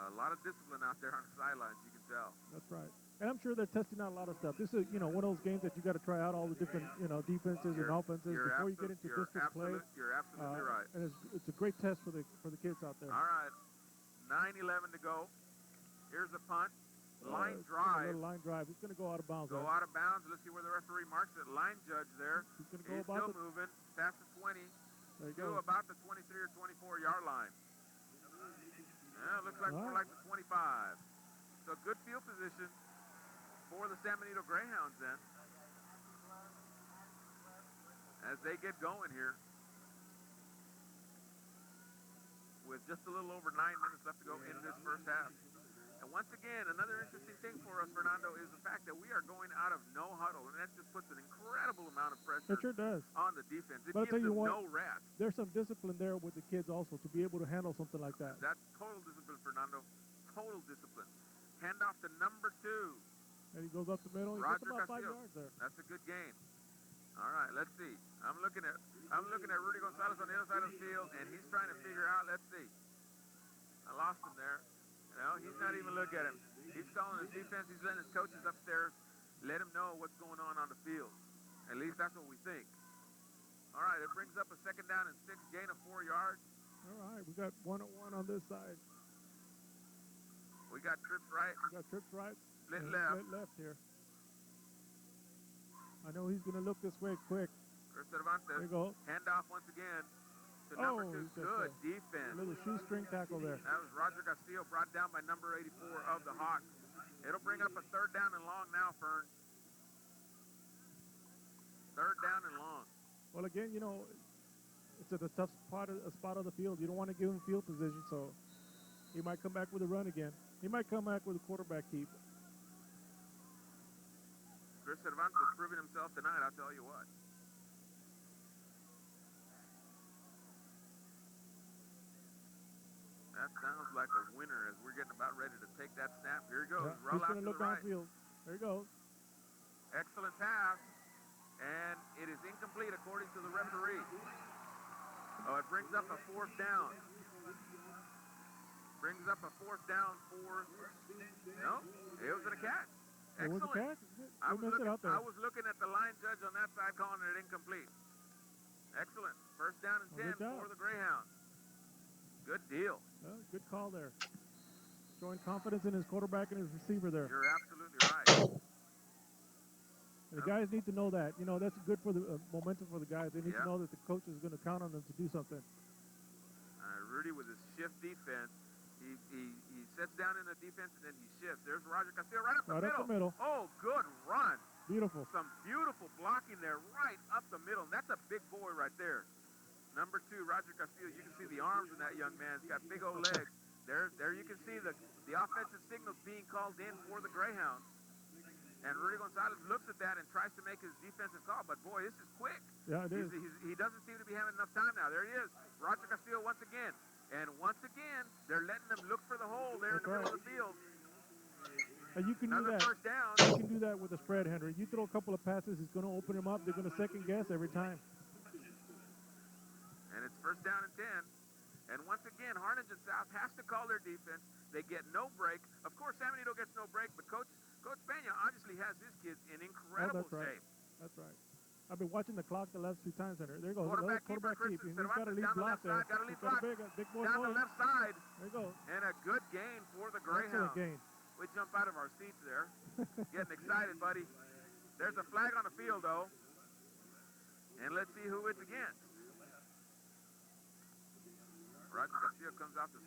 A lot of discipline out there on the sidelines, you can tell. That's right. And I'm sure they're testing out a lot of stuff. This is, one of those games that you got to try out all the different, defenses and offenses before you get into district play. You're absolutely right. And it's a great test for the kids out there. All right, 9:11 to go. Here's a punt. Line drive. A little line drive. He's going to go out of bounds. Go out of bounds. Let's see where the referee marks it. Line judge there. He's going to go He's still moving. Past the 20. There you to go. about the 23 or 24 yard line. Yeah, looks like more like the 25. So good field position for the San Benito Greyhounds then. As they get going here. With just a little over 9 minutes left to go in this first half. And once again, another interesting thing for us, Fernando, is the fact that we are going out of no huddle, and that just puts an incredible amount of pressure it sure does. on the defense. It but gives them no rest. There's some discipline there with the kids also to be able to handle something like that. That's total discipline, Fernando. Total discipline. Handoff to number 2. And he goes up the middle. He gets about 5 yards there. That's a good gain. All right, let's see. I'm looking at Rudy Gonzalez on the other side of the field, and he's trying to figure out. Let's see. I lost him there. He's not even looking at him. He's calling his defense. He's letting his coaches upstairs let him know what's going on the field. At least that's what we think. All right, it brings up a 2nd down and 6, gain of 4 yards. All right, we got 1-on-1 on this side. We got trips right. Split left. Split left here. I know he's going to look this way quick. Chris Cervantes. There you go. Handoff once again. Number 2, good defense. A little shoestring tackle there. That was Roger Castillo, brought down by number 84 of the Hawks. It'll bring up a 3rd down and long now, Fern. 3rd down and long. Well, again, it's a tough spot of the field. You don't want to give him field position, so he might come back with a run again. He might come back with a quarterback keep. Chris Cervantes proving himself tonight, I'll tell you what. That sounds like a winner as we're getting about ready to take that snap. Here he goes. Yeah, Roll he's out going to to look the right. downfield. There he goes. Excellent pass. And it is incomplete according to the referee. Oh, it brings up a fourth down. Brings up a fourth down for... No, it was a catch. It was a Excellent. catch? They messed it up there. I was looking at the line judge on that side calling it incomplete. Excellent. First down and 10 for the Greyhounds. Good deal. Good call there. Showing confidence in his quarterback and his receiver there. You're absolutely right. The guys need to know that. You know, that's good for the momentum for the guys. They need to know that the coach is going to count on them to do something. Rudy with his shift defense. He sets down in the defense and then he shifts. There's Roger Castillo right up the middle. Oh, good run. Beautiful. Some beautiful blocking there right up the middle. And that's a big boy right there. Number 2, Roger Castillo. You can see the arms in that young man. He's got big old legs. There you can see the offensive signals being called in for the Greyhounds. And Rudy Gonzalez looks at that and tries to make his defensive call. But, boy, this is quick. Yeah, it is. He doesn't seem to be having enough time now. There he is. Roger Castillo once again. And once again, they're letting them look for the hole there in the middle of the field. And you can Another do that. First down. You can do that with a spread, Henry. You throw a couple of passes, he's going to open them up. They're going to second guess every time. And it's first down and 10. And once again, Harlingen South has to call their defense. They get no break. Of course, San Benito gets no break, but Coach Peña obviously has his kids in incredible shape. That's right. I've been watching the clock the last few times, Henry. There goes Quarterback keep. Christian He's got a lead block there. Got a lead block. Big boy down the left side. There you go. And a good gain for the Greyhounds. Excellent gain. We jump out of our seats there. Getting excited, buddy. There's a flag on the field, though. And let's see who it's against. Roger Garcia comes off to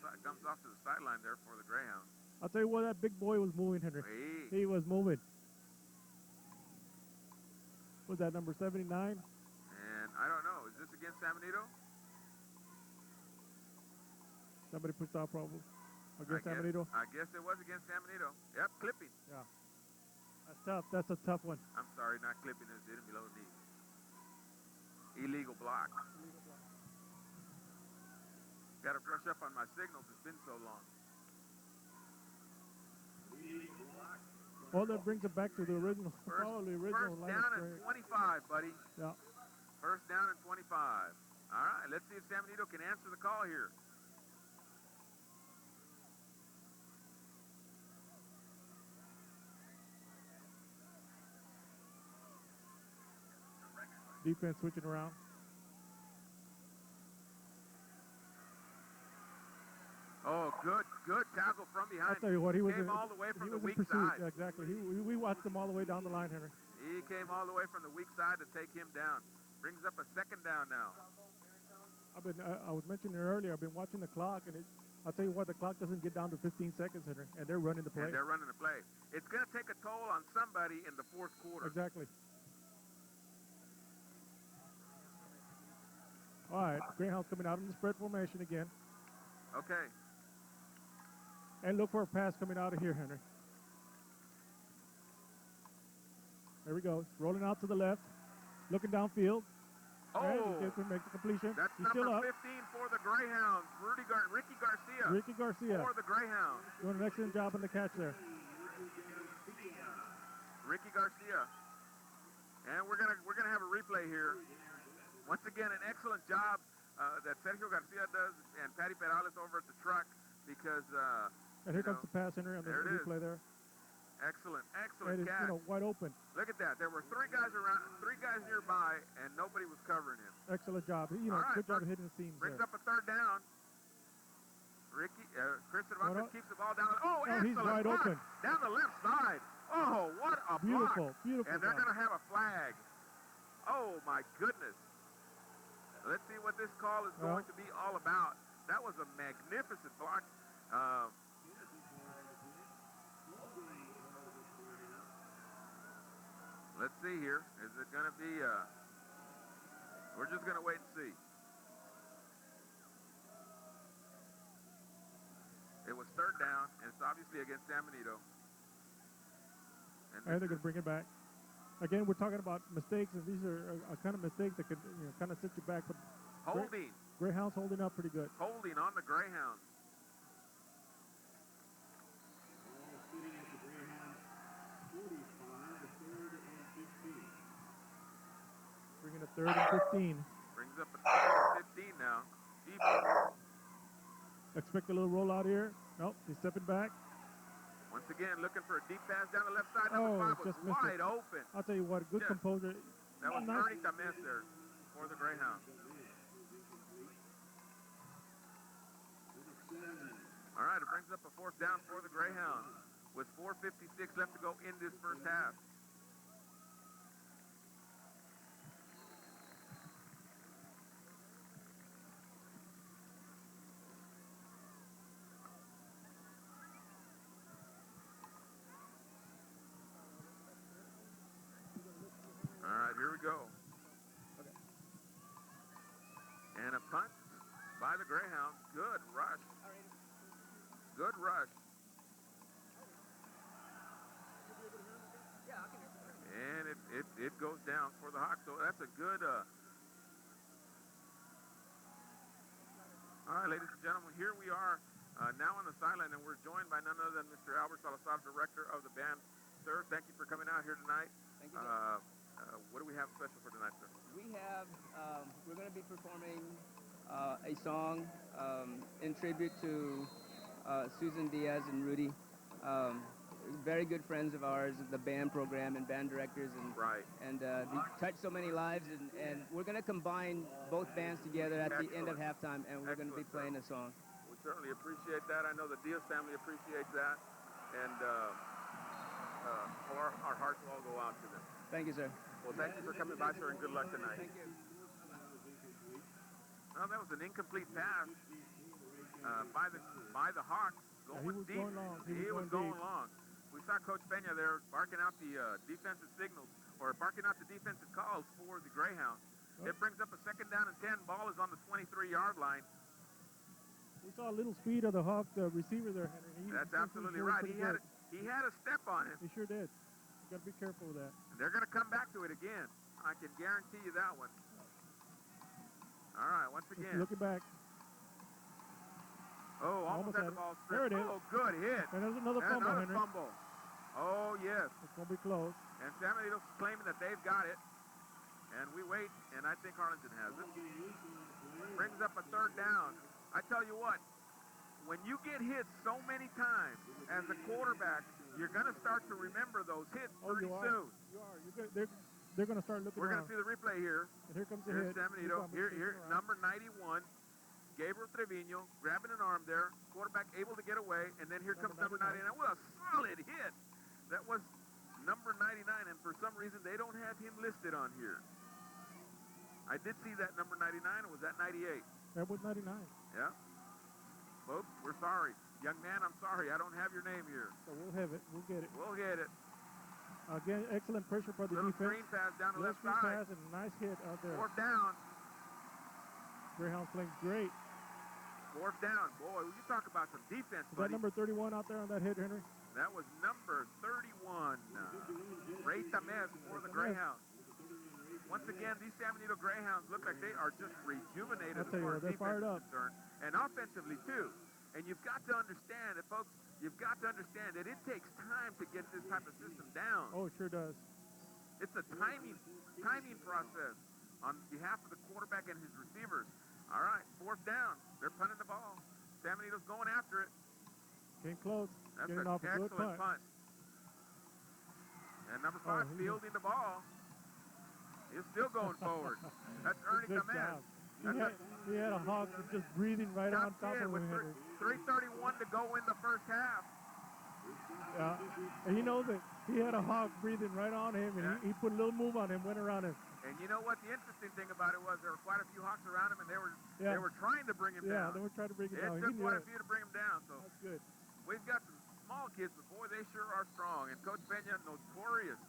the sideline there for the Greyhounds. I'll tell you what, that big boy was moving, Henry. He was moving. Was that number 79? And I don't know. Is this against San Benito? Somebody pushed off probably. Against San Benito? I guess it was against San Benito. Yep, clipping. Yeah. That's tough. That's a tough one. I'm sorry, not clipping. It's hitting below the knee. Illegal block. Got to brush up on my signals. It's been so long. Well, that brings it back to the original. Probably original first down and 25, buddy. Yeah. First down and 25. All right, let's see if San Benito can answer the call here. Defense switching around. Oh, good tackle from behind. I'll tell you what, he came all the way from the weak side. side. Exactly. We watched him all the way down the line, Henry. He came all the way from the weak side to take him down. Brings up a second down now. I was mentioning earlier, I've been watching the clock, and I'll tell you what, the clock doesn't get down to 15 seconds, Henry, and they're running the play. It's going to take a toll on somebody in the fourth quarter. Exactly. All right, Greyhounds coming out in the spread formation again. Okay. And look for a pass coming out of here, Henry. There we go. Rolling out to the left. Looking downfield. Oh. And he gets to make the completion. That's He's still number up. 15 for the Greyhounds. Ricky Garcia. Ricky Garcia. For the Greyhounds. Doing an excellent job on the catch there. Ricky Garcia. And we're gonna have a replay here. Once again, an excellent job that Sergio Garcia does and Patty Perales over at the truck because and here comes the pass, Henry, on the replay there. Excellent and catch. It's, wide open. Look at that. There were three guys nearby, and nobody was covering him. Excellent job. Good job of hitting the seams. Brings up a third down. Chris Cervantes keeps the ball down. Oh, excellent he's wide block open. Down the left side. Oh, what a block. Beautiful. And they're going to have a flag. Oh, my goodness. Let's see what this call is going to be all about. That was a magnificent block. Let's see here. Is it going to be, we're just going to wait and see. It was third down, and it's obviously against San Benito. And they're going to bring it back. Again, we're talking about mistakes, and these are kind of mistakes that could kind of set you back. But holding. Greyhounds holding up pretty good. Holding on the Greyhounds. 3rd and 15. Brings up a 3rd and 15 now. Deep. Expect a little rollout here. Nope, he's stepping back. Once again, looking for a deep pass down the left side. Oh, Number 5 was just missed wide it. open. I'll tell you what, good Yes. composure. That was Nice. Ernie Tamez there for the Greyhounds. All right, it brings up a 4th down for the Greyhounds with 4:56 left to go in this first half. All right, here we go. And a punt by the Greyhounds. Good rush. Good rush. And it goes down for the Hawks. So that's a good... All right, ladies and gentlemen, here we are now on the sideline, and we're joined by none other than Mr. Albert Salazar, director of the band. Sir, thank you for coming out here tonight. Thank you. What do we have special for tonight, sir? We have, we're going to be performing a song in tribute to Susan Diaz and Rudy. Very good friends of ours, the band program and band directors, and Right. And they touched so many lives. And we're going to combine both bands together at the end of halftime, and we're going to be playing a song. We certainly appreciate that. I know the Diaz family appreciates that, and our hearts will all go out to them. Thank you, sir. Well, thank you for coming by, sir, and good luck tonight. Thank you. Well, that was an incomplete pass by the Hawks. Yeah, he was going long. He was going long. We saw Coach Peña there barking out the defensive signals, or barking out the defensive calls for the Greyhounds. Oh. It brings up a 2nd down and 10. Ball is on the 23-yard line. We saw a little speed of the Hawk receiver there, Henry. That's absolutely right. He had a step on him. He sure did. You got to be careful with that. And they're going to come back to it again. I can guarantee you that one. All right, once again. Looking back. Oh, almost had the ball stripped. There it is. Oh, good hit. And there's another fumble, Another Henry. fumble. Oh, yes. It's going to be close. And San Benito's claiming that they've got it. And we wait, and I think Harlingen has it. Brings up a 3rd down. I tell you what, when you get hit so many times as a quarterback, you're going to start to remember those hits pretty soon. You are. They're going to start looking We're going around. to see the replay here. And here comes the Here's hit. San Benito. Here, number 91. Gabriel Trevino grabbing an arm there. Quarterback able to get away. And then here comes number 99. What a solid hit. That was number 99. And for some reason, they don't have him listed on here. I did see that number 99. Or was that 98? That was 99. Yeah. Folks, we're sorry. Young man, I'm sorry. I don't have your name here. So we'll have it. We'll get it. We'll get it. Again, excellent pressure for the Little defense. screen pass down the Little left screen side. pass and a nice hit out there. 4th down. Greyhounds playing great. 4th down. Boy, you talk about some defense, Is that buddy. number 31 out there on that hit, Henry? That was number 31. Ray Tamez for the Greyhounds. Once again, these San Benito Greyhounds look like they are just rejuvenated as far as they're defense fired is up. concerned. And offensively, too. And you've got to understand that, folks, you've got to understand that it takes time to get this type of system down. Oh, it sure does. It's a timing process on behalf of the quarterback and his receivers. All right, 4th down. They're punting the ball. San Benito's going after it. Came close. That's Getting an off a good excellent punt. And number 5 fielding the ball. He's still going forward. That's Ernie Good Tamez. job. He had a Hawk just breathing right on top of him, with Henry. 3:31 to go in the first half. Yeah. And you know that he had a Hawk breathing right on him, and he put a little move on him, went around him. And you know what? The interesting thing about it was there were quite a few Hawks around him, and they were trying to bring him down. Yeah, they were trying to bring him down. It took quite a few to bring him down. So that's good. we've got some small kids, but boy, they sure are strong. And Coach Peña, notorious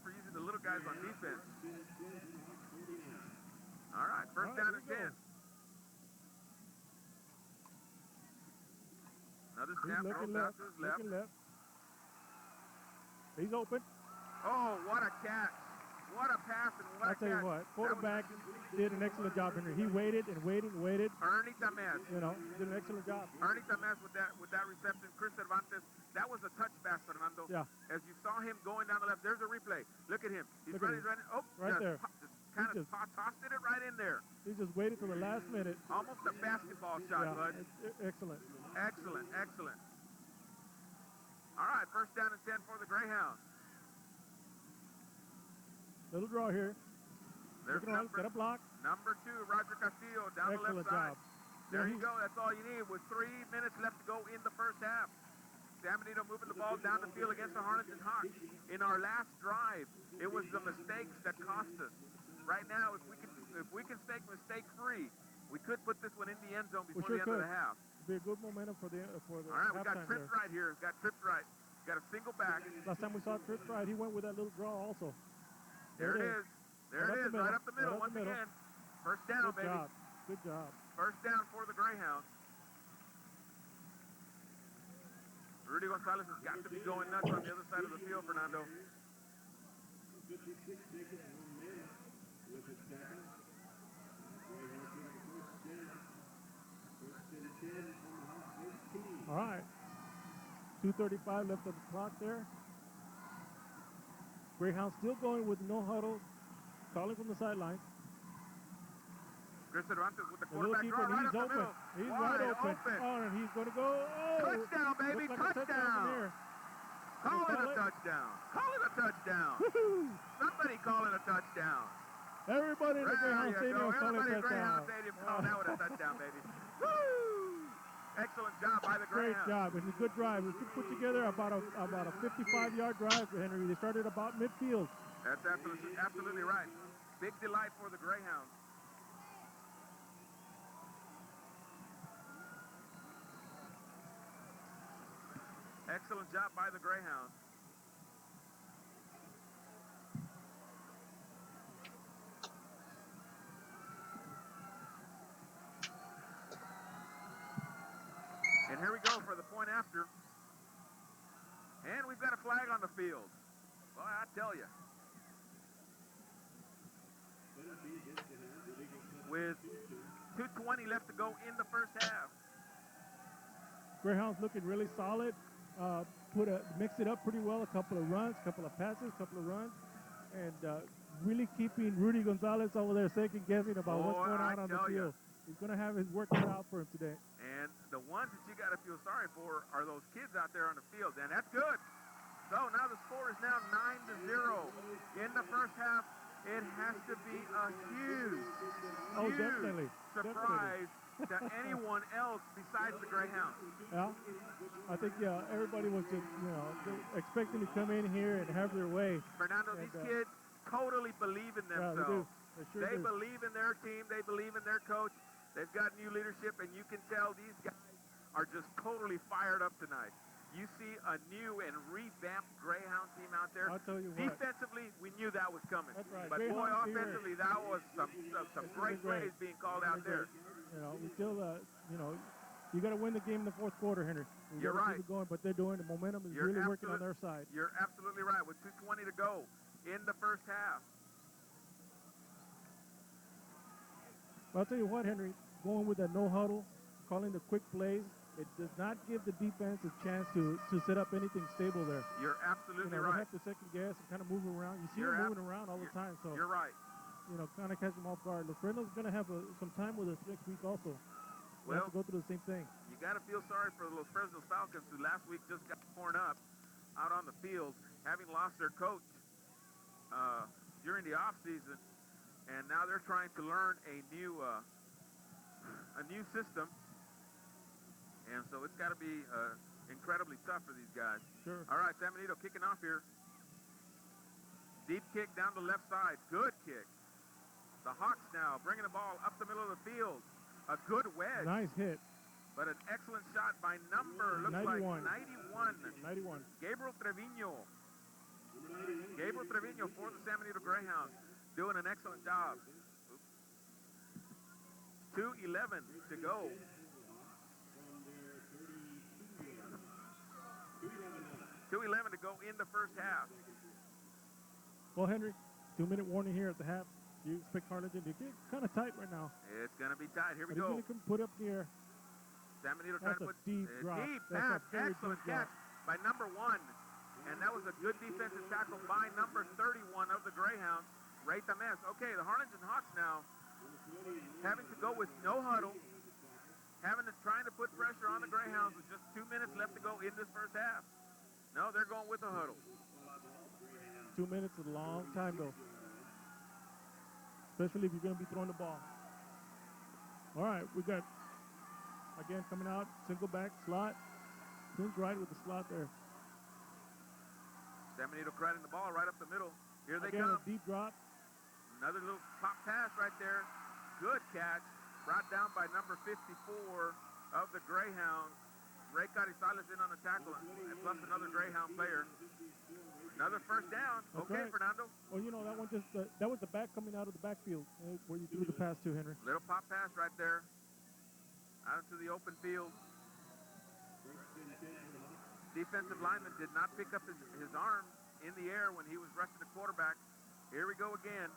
for using the little guys on defense. All right, first down and 10. Another snap, throws out to his left. Looking left. He's open. Oh, what a catch. What a pass and what a catch. I'll tell you what, quarterback did an excellent job, Henry. He waited and waited and waited. Ernie Tamez. You know, did an excellent job. Ernie Tamez with that reception. Chris Cervantes, that was a touch pass, Fernando. Yeah. As you saw him going down the left, there's a replay. Look at him. He's running. Oh, Right there. Just kind of tossed it right in there. He just waited till the last minute. Almost a basketball shot, bud. Excellent. Excellent, excellent. All right, first down and 10 for the Greyhounds. Little draw here. There's got a block. Number 2, Roger Castillo, down the left side. Job. There you go. That's all you need. With 3 minutes left to go in the first half. San Benito moving the ball down the field against the Harlingen Hawks. In our last drive, it was the mistakes that cost us. Right now, if we can stay mistake-free, we could put this one in the end zone before the end of the half. Be a good momentum for the All right, we got tripped right here. Got tripped right. Got a single back. Last time we saw tripped right, he went with that little draw also. There it is. There it is, right up the middle once again. First down, baby. Good job. First down for the Greyhounds. Rudy Gonzalez has got to be going nuts on the other side of the field, Fernando. All right. 2:35 left of the clock there. Greyhounds still going with no huddle, calling from the sideline. Chris Cervantes with the quarterback draw right up the middle. He's wide open. Oh, and he's going to go. Oh, touchdown, baby, like touchdown. Call it a touchdown. Call it a touchdown. Somebody call it a touchdown. Everybody in the Greyhound Stadium calling a touchdown. Everybody in Greyhound Stadium calling that one a touchdown, baby. Woo! Excellent job by the Greyhounds. Great job. And a good drive. We put together about a 55-yard drive, Henry. They started about midfield. That's absolutely right. Big delight for the Greyhounds. Excellent job by the Greyhounds. And here we go for the point after. And we've got a flag on the field. Boy, I tell you. With 2:20 left to go in the first half. Greyhounds looking really solid. Mixed it up pretty well. A couple of runs, couple of passes, couple of runs, and really keeping Rudy Gonzalez over there second guessing about what's going on the field. He's going to have his work cut out for him today. And the ones that you got to feel sorry for are those kids out there on the field, and that's good. So now the score is now 9-0 in the first half. It has to be a huge surprise to anyone else besides the Greyhounds. Yeah, I think everybody was just expecting to come in here and have their way. Fernando, these kids totally believe in themselves. They believe in their team. They believe in their coach. They've got new leadership, and you can tell these guys are just totally fired up tonight. You see a new and revamped Greyhound team out there. I'll tell you what. Defensively, we knew that was coming. That's right. But boy, offensively, that was some great plays being called out there. We still, you got to win the game in the fourth quarter, Henry. You're right. Keep it going, but they're doing. The momentum is really working on their side. You're absolutely right. With 2:20 to go in the first half. But I'll tell you what, Henry, going with that no huddle, calling the quick plays, it does not give the defense a chance to set up anything stable there. You're absolutely They right. have to second guess and kind of move around. You see them moving around all the time, so you're right. Kind of catch them off guard. Lofredo's going to have some time with us next week also. We'll have to go through the same thing. You got to feel sorry for the Los Fresno Falcons, who last week just got torn up out on the field, having lost their coach during the offseason, and now they're trying to learn a new system. And so it's got to be incredibly tough for these guys. Sure. All right, San Benito kicking off here. Deep kick down the left side. Good kick. The Hawks now bringing the ball up the middle of the field. A good wedge. Nice hit. But an excellent shot by number, looks 91. like 91. Gabriel Trevino. Gabriel Trevino for the San Benito Greyhounds. Doing an excellent job. 2:11 to go. 2:11 to go in the first half. Well, Henry, 2-minute warning here at the half. Do you expect Harlingen to get kind of tight right now? It's going to be tight. Here we go. go. He's going to put up here. San Benito trying to put deep drop. Deep pass. Excellent catch by number 1. And that was a good defensive tackle by number 31 of the Greyhounds. Reytamez. Okay, the Harlingen Hawks now having to go with no huddle, trying to put pressure on the Greyhounds with just 2 minutes left to go in this first half. No, they're going with a huddle. 2 minutes is a long time, though. Especially if you're going to be throwing the ball. All right, we got, again, coming out, single back, slot. Twins right with the slot there. San Benito crowding the ball right up the middle. Here they Again, come. a deep drop. Another little pop pass right there. Good catch. Brought down by number 54 of the Greyhounds. Ray Carizales in on the tackle, and plus another Greyhound player. Another first down. That's Okay, right. Fernando. Well, you know, that one just, that was the back coming out of the backfield where you threw the pass to, Henry. Little pop pass right there. Out into the open field. Defensive lineman did not pick up his arm in the air when he was rushing the quarterback. Here we go again.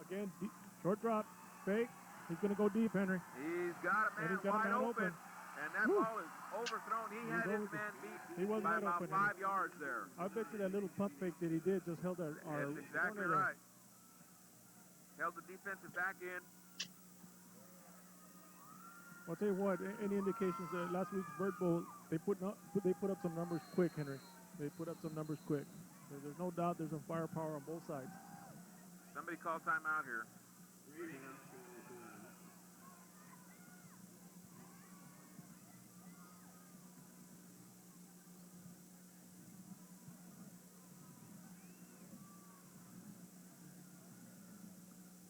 Again, deep, short drop, fake. He's going to go deep, Henry. He's got a man wide open. And that ball is overthrown. He had his man beat by about 5 yards there. I bet you that little pump fake that he did just held our That's exactly right. Held the defensive back in. I'll tell you what, any indications that last week's Bird Bowl, they put up some numbers quick, Henry. They put up some numbers quick. There's no doubt there's some firepower on both sides. Somebody call timeout here.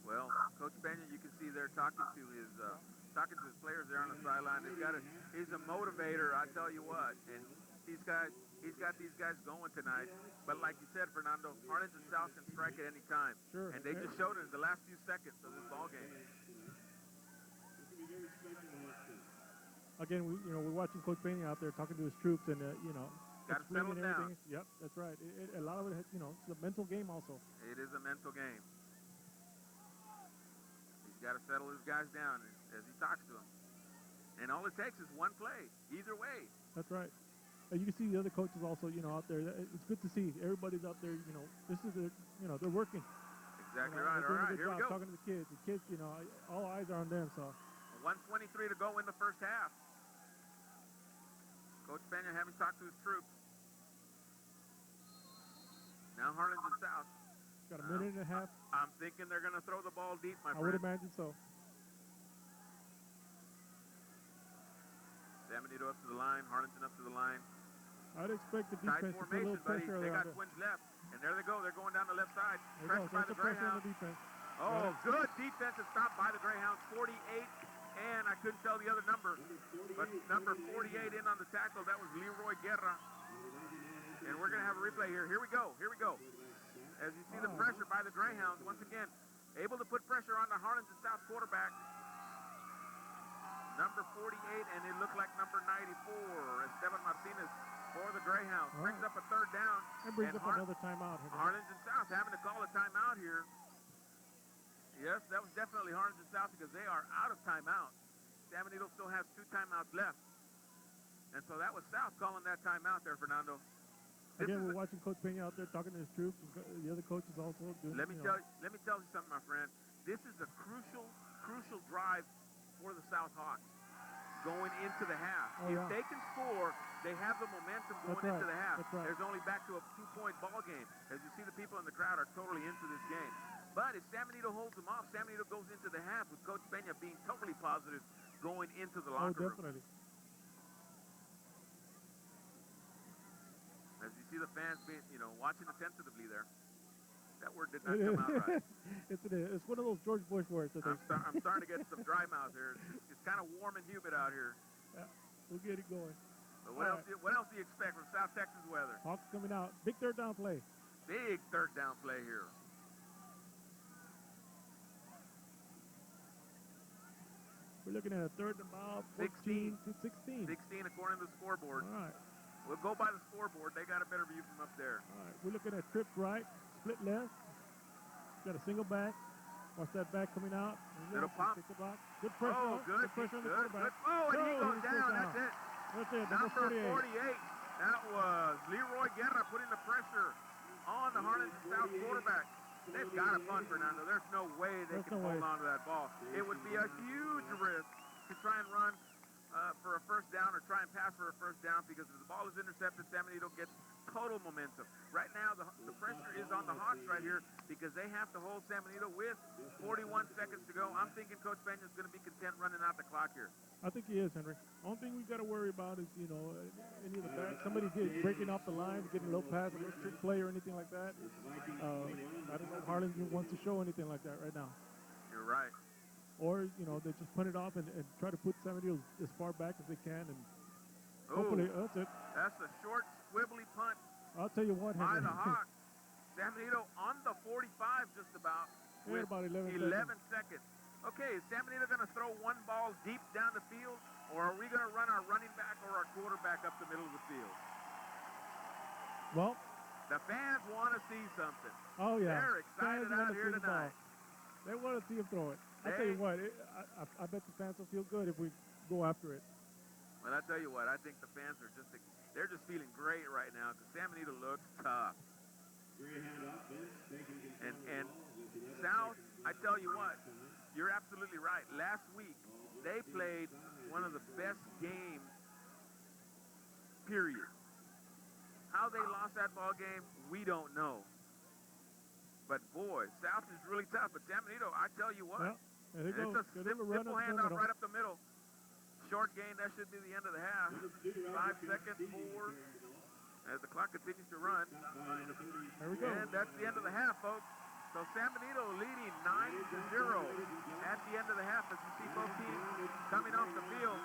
Well, Coach Pena, you can see there talking to his players there on the sideline. He's a motivator, I tell you what. And he's got these guys going tonight. But like you said, Fernando, Harlingen South can strike at any time. Sure. And they just showed it in the last few seconds of this ball game. Again, we're watching Coach Pena out there talking to his troops and, Got to settle explaining down. everything. Yep, that's right. A lot of it, it's a mental game also. It is a mental game. He's got to settle his guys down as he talks to them. And all it takes is one play, either way. That's right. You can see the other coaches also, out there. It's good to see everybody's out there. This is they're working. Exactly right. All right, here we go. Talking to the kids. The kids, all eyes are on them. So 1:23 to go in the first half. Coach Pena having talked to his troops. Now Harlingen South. Got a minute and a half. I'm thinking they're going to throw the ball deep, my friend. I would imagine so. San Benito up to the line, Harlingen up to the line. I'd expect the Tight defense to put a formation, little buddy. pressure They got around it. twins left. And there they go. They're going down the left side. There you go. Pressure by That's the the pressure on Greyhounds. the defense. Oh, good defensive stop by the Greyhounds. 48, and I couldn't tell the other number. But number 48 in on the tackle, that was Leroy Guerra. And we're going to have a replay here. Here we go. Here we go. As you see the pressure by the Greyhounds, once again, able to put pressure on the Harlingen South quarterback. Number 48, and it looked like number 94, Esteban Martinez for the Greyhounds. Brings up a third down. That brings up another timeout. Harlingen South having to call a timeout here. Yes, that was definitely Harlingen South because they are out of timeout. San Benito still has 2 timeouts left. And so that was South calling that timeout there, Fernando. Again, we're watching Coach Pena out there talking to his troops. And the other coaches also doing. Let me tell you something, my friend. This is a crucial drive for the South Hawks going into the half. If they can score, they have the momentum going into the half. There's only back to a 2-point ball game. As you see, the people in the crowd are totally into this game. But if San Benito holds them off, San Benito goes into the half with Coach Pena being totally positive going into the locker room. Definitely. As you see the fans being, watching attentively there. That word did not come out right. It's one of those George Bush words. I'm starting to get some dry mouth here. It's kind of warm and humid out here. Yeah, we'll get it going. But what else do you expect from South Texas weather? Hawks coming out. Big third down play. Big third down play here. We're looking at a third and about 16. 16 according to the scoreboard. All right. We'll go by the scoreboard. They got a better view from up there. All right. We're looking at trip right, split left. Got a single back. Watch that back coming out. Little pop. Good pressure. Oh, good. Good pressure on the quarterback. Oh, and he goes down. That's it. That's it. Number 48. That was Leroy Guerra putting the pressure on the Harlingen South quarterback. They've got to punt, Fernando. There's no way they can hold on to that ball. It would be a huge risk to try and run for a first down or try and pass for a first down, because if the ball is intercepted, San Benito gets total momentum. Right now, the pressure is on the Hawks right here because they have to hold San Benito with 41 seconds to go. I'm thinking Coach Peña's going to be content running out the clock here. I think he is, Henry. Only thing we got to worry about is, you know, any of the back, somebody breaking off the line, getting a little pass, a little trick play or anything like that. I don't know if Harlingen wants to show anything like that right now. You're right. Or, you know, they just punt it off and try to put San Benito as far back as they can, and hopefully that's it. That's a short, squibbly punt. I'll tell you what, by Henry. the Hawks. San Benito on the 45 just about. With about 11 seconds. Okay, is San Benito going to throw one ball deep down the field, or are we going to run our running back or our quarterback up the middle of the field? Well, the fans want to see something. Oh, yeah. They're excited out here tonight. They want to see him throw it. I'll tell you what, I bet the fans will feel good if we go after it. Well, I tell you what, I think the fans are they're just feeling great right now because San Benito looks tough. And South, I tell you what, you're absolutely right. Last week, they played one of the best games, period. How they lost that ball game, we don't know. But, boy, South is really tough. But San Benito, I tell you what, there they go. it's a simple handoff right up the middle. Short gain, that should be the end of the half. 5 seconds, 4. As the clock continues to run. There we go. And that's the end of the half, folks. So San Benito leading 9-0 at the end of the half as you see both teams coming off the field.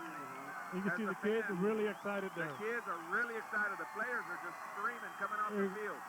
You can see the kids are really excited there. The kids are really excited. The players are just screaming coming off the field.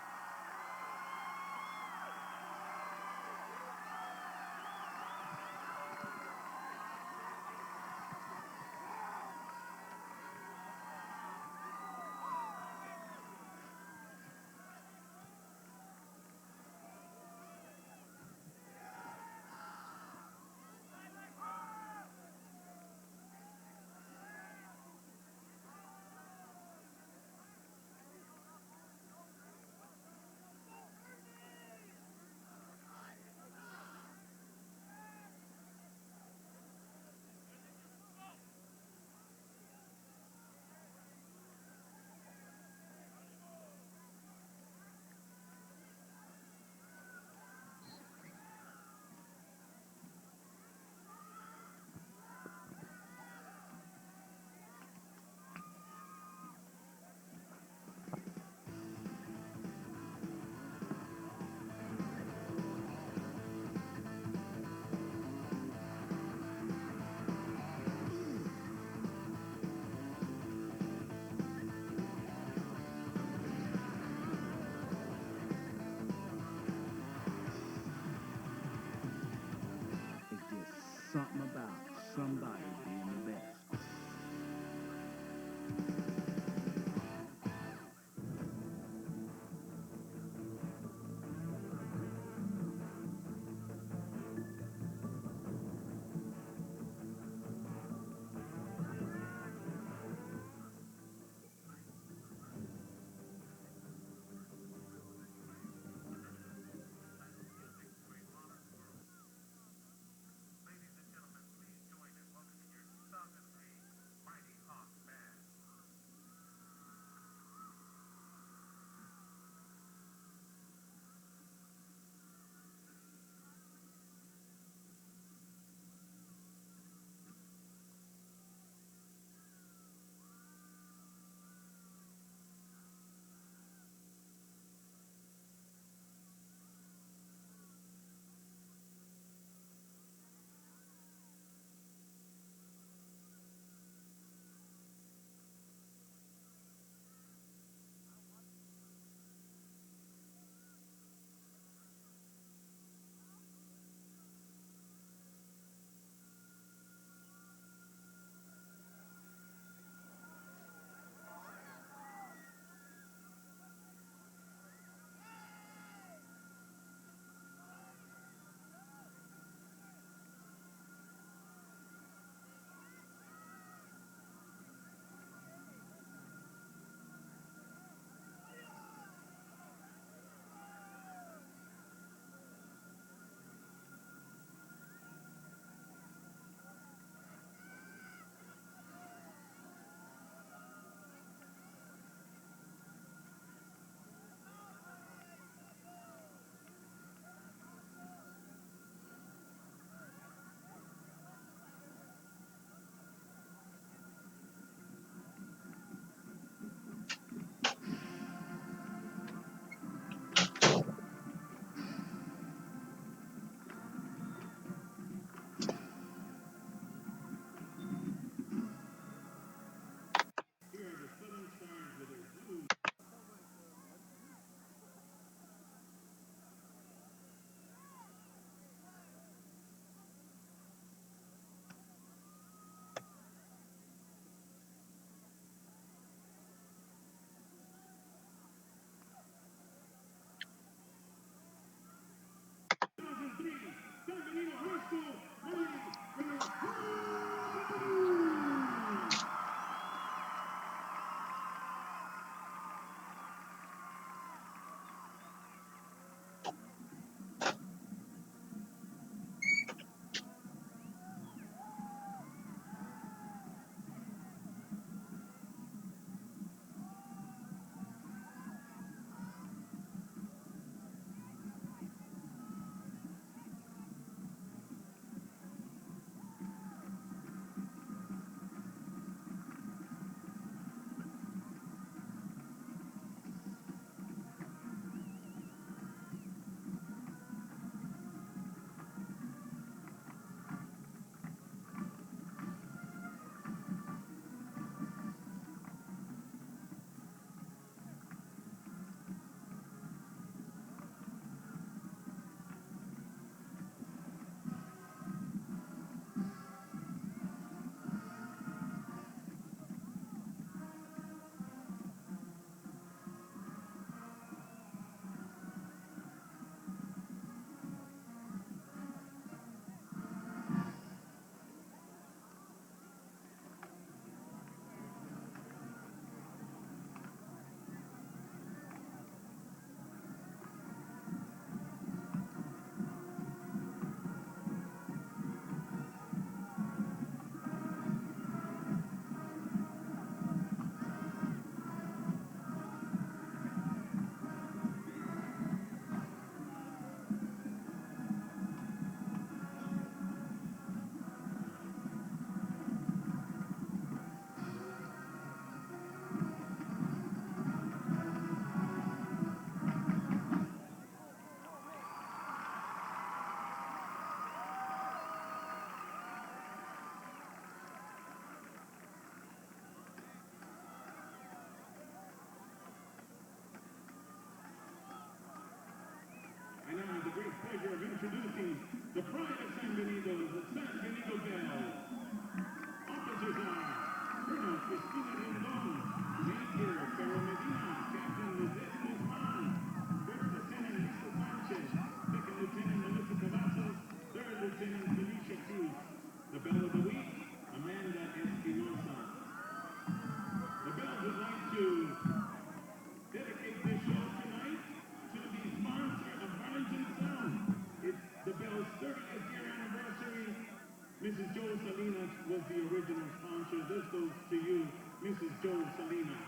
was the original sponsor. This goes to you, Mrs. Joe Salinas.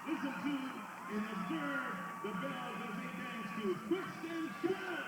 Listen to and observe the bells as they dance to Twist and Shout.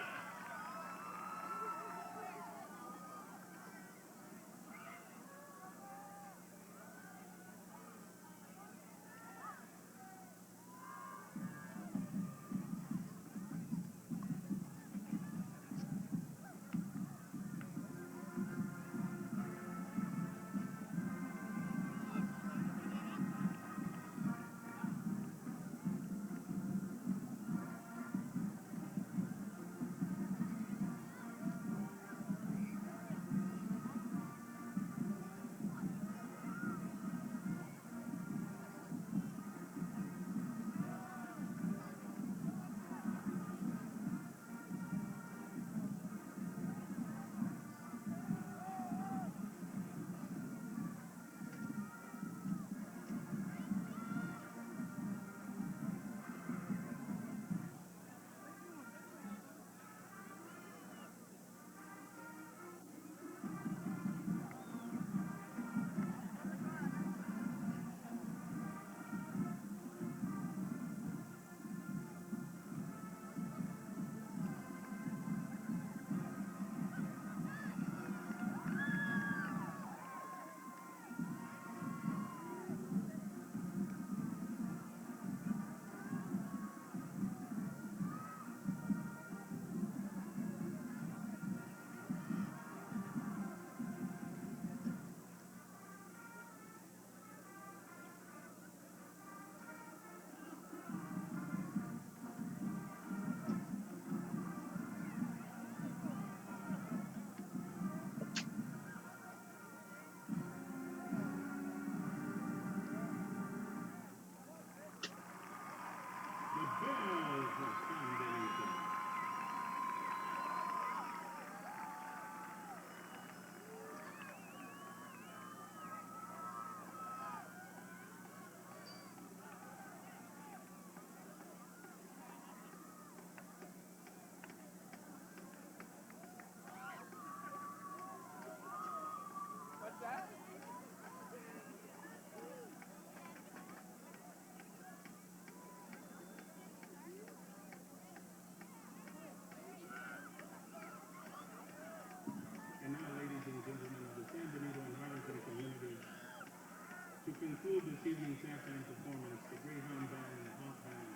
And now, ladies and gentlemen of the San Benito and Harlingen community, to conclude this evening's afternoon performance, the Greyhound Band and the Hawk Band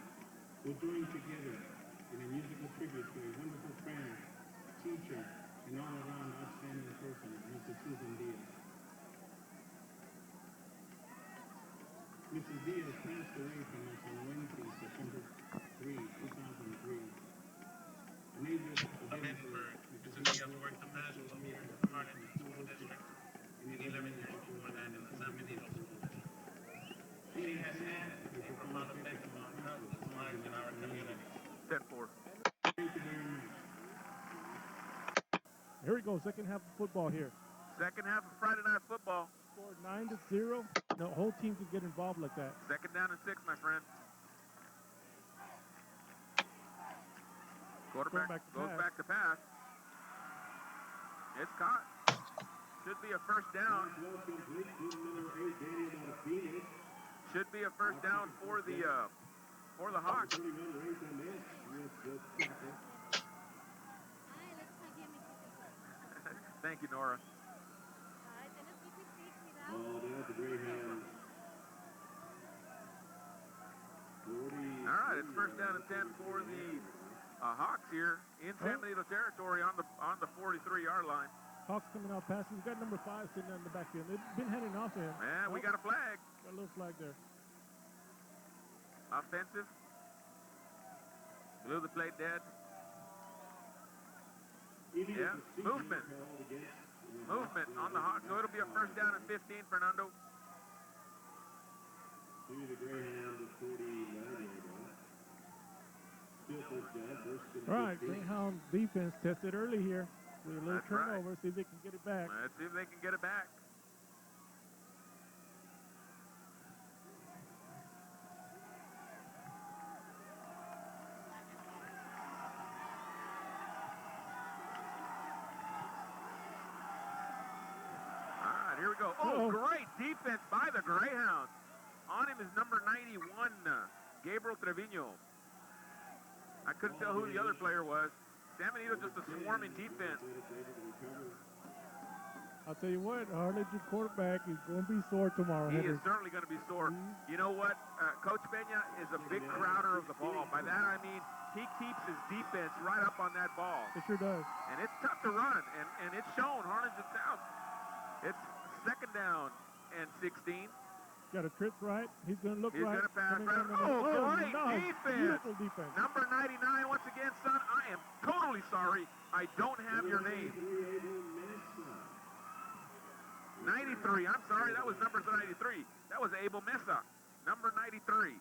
will join together in a musical tribute to a wonderful friend, teacher, and all-around outstanding person, Mrs. Susan Diaz. Mrs. Diaz passed away from us on Wednesday, September 3, 2003. An aged Mrs. Diaz worked the past 12 years in the Harlingen School District and 11 years before that in the San Benito School District. She has had a profound effect upon countless lives in our community. 10-4. Thank you very much. Here we go, second half of football here. Second half of Friday Night Football. Scored 9-0. The whole team can get involved like that. Second down and 6, my friend. Quarterback goes back to pass. It's caught. Should be a first down. Should be a first down for the Hawks. Thank you, Nora. All right, it's first down and 10 for the Hawks here in San Benito territory on the 43-yard line. Hawks coming out passing. We got number 5 sitting in the backfield. They've been heading off him. And we got a flag. Got a little flag there. Offensive. Blew the play dead. Yeah, movement. Movement on the Hawks. So it'll be a first down and 15, Fernando. All right, Greyhound defense tested early here. With a little That's turnover, right. see if they can get it back. Let's see if they can get it back. All go. Oh, Uh-oh. great defense by the Greyhounds. On him is number 91, Gabriel Trevino. I couldn't tell who the other player was. San Benito just a swarming defense. I'll tell you what, Harlingen quarterback is going to be sore tomorrow. He Henry. is certainly going to be sore. You know what? Coach Peña is a big crowder of the ball. By that I mean he keeps his defense right up on that ball. It sure does. And it's tough to run, and it's shown. Harlingen South. It's second down and 16. Got a trip right. He's going to look He's right. going to pass Coming right. down the middle. Oh, great nice. defense. Beautiful defense. Number 99, once again, son, I am totally sorry. I don't have your name. 93, I'm sorry, that was number 93. That was Abel Mesa, number 93.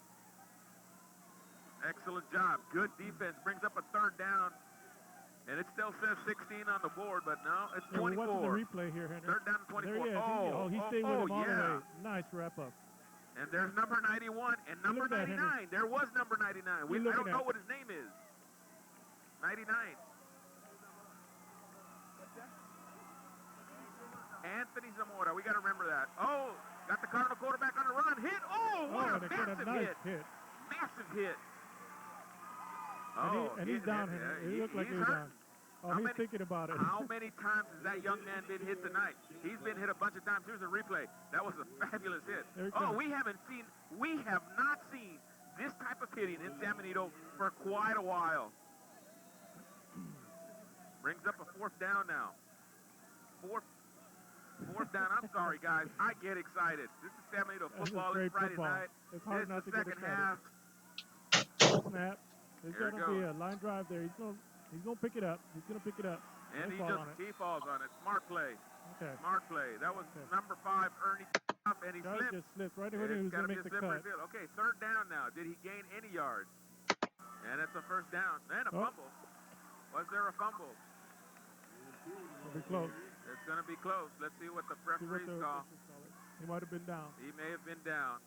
Excellent job. Good defense. Brings up a third down. And it still says 16 on the board, but no, it's 24. We're watching the replay here, Henry. Third down and 24. There he is. He stayed with him all the way. Nice wrap up. And there's number 91 and number 99. There was number 99. I don't know what his name is. 99. Anthony Zamora. We got to remember that. Oh, got the Cardinal quarterback on the run. Hit. Oh, what a massive nice hit. Massive hit. And he's down, Henry. He looked like he was down. Oh, he's thinking about it. How many times has that young man been hit tonight? He's been hit a bunch of times. Here's a replay. That was a fabulous hit. We have not seen this type of hitting in San Benito for quite a while. Brings up a fourth down now. Fourth down. I'm sorry, guys. I get excited. This is San Benito football. It's Friday night. It's hard not to get excited. Second half. Snap. There's going to be a line drive there. He's going to pick it up. He's going to pick it up. And he falls on it. Smart play. Okay. Smart play. That was number 5, Ernie, and he slipped. Just slipped right when he was going to make the cut. Okay, third down now. Did he gain any yards? And it's a first down. And a fumble. Was there a fumble? It'll be close. It's going to be close. Let's see what the referees call. He might have been down. He may have been down.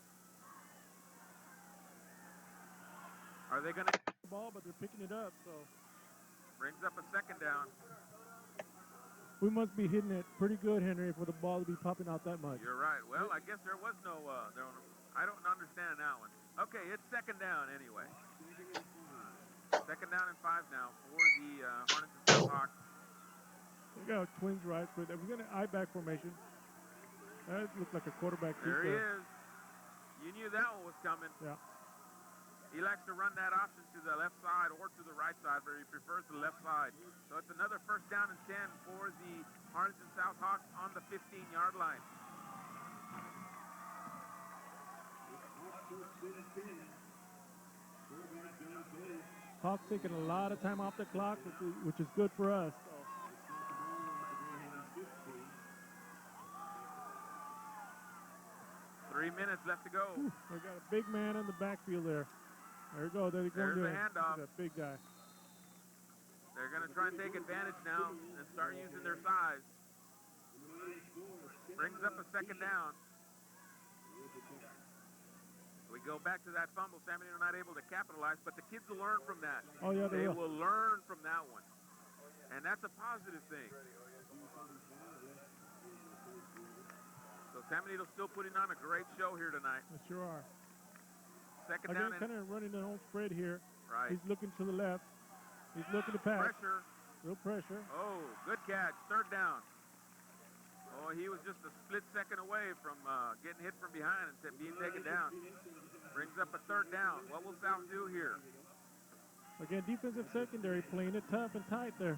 Are they going to get the ball, but they're picking it up, so. Brings up a second down. We must be hitting it pretty good, Henry, for the ball to be popping out that much. You're right. Well, I guess there was no, I don't understand that one. Okay, it's second down anyway. Second down and 5 now for the Harlingen South Hawks. We got twins right, but we're going to I-back formation. That looks like a quarterback. There he is. You knew that one was coming. Yeah. He likes to run that option to the left side or to the right side, but he prefers the left side. So it's another first down and 10 for the Harlingen South Hawks on the 15-yard line. Hawks taking a lot of time off the clock, which is good for us. 3 minutes left to go. We got a big man in the backfield there. There you go. There's the handoff. That big guy. They're going to try and take advantage now and start using their size. Brings up a second down. We go back to that fumble. San Benito not able to capitalize, but the kids will learn from that. Oh, yeah, they will learn from that one. And that's a positive thing. So San Benito's still putting on a great show here tonight. They sure are. Second down. Kind of running the home spread here. Right. He's looking to the left. He's looking to pass. Pressure. Real pressure. Oh, good catch. Third down. Oh, he was just a split second away from getting hit from behind and being taken down. Brings up a third down. What will South do here? Again, defensive secondary playing it tough and tight there.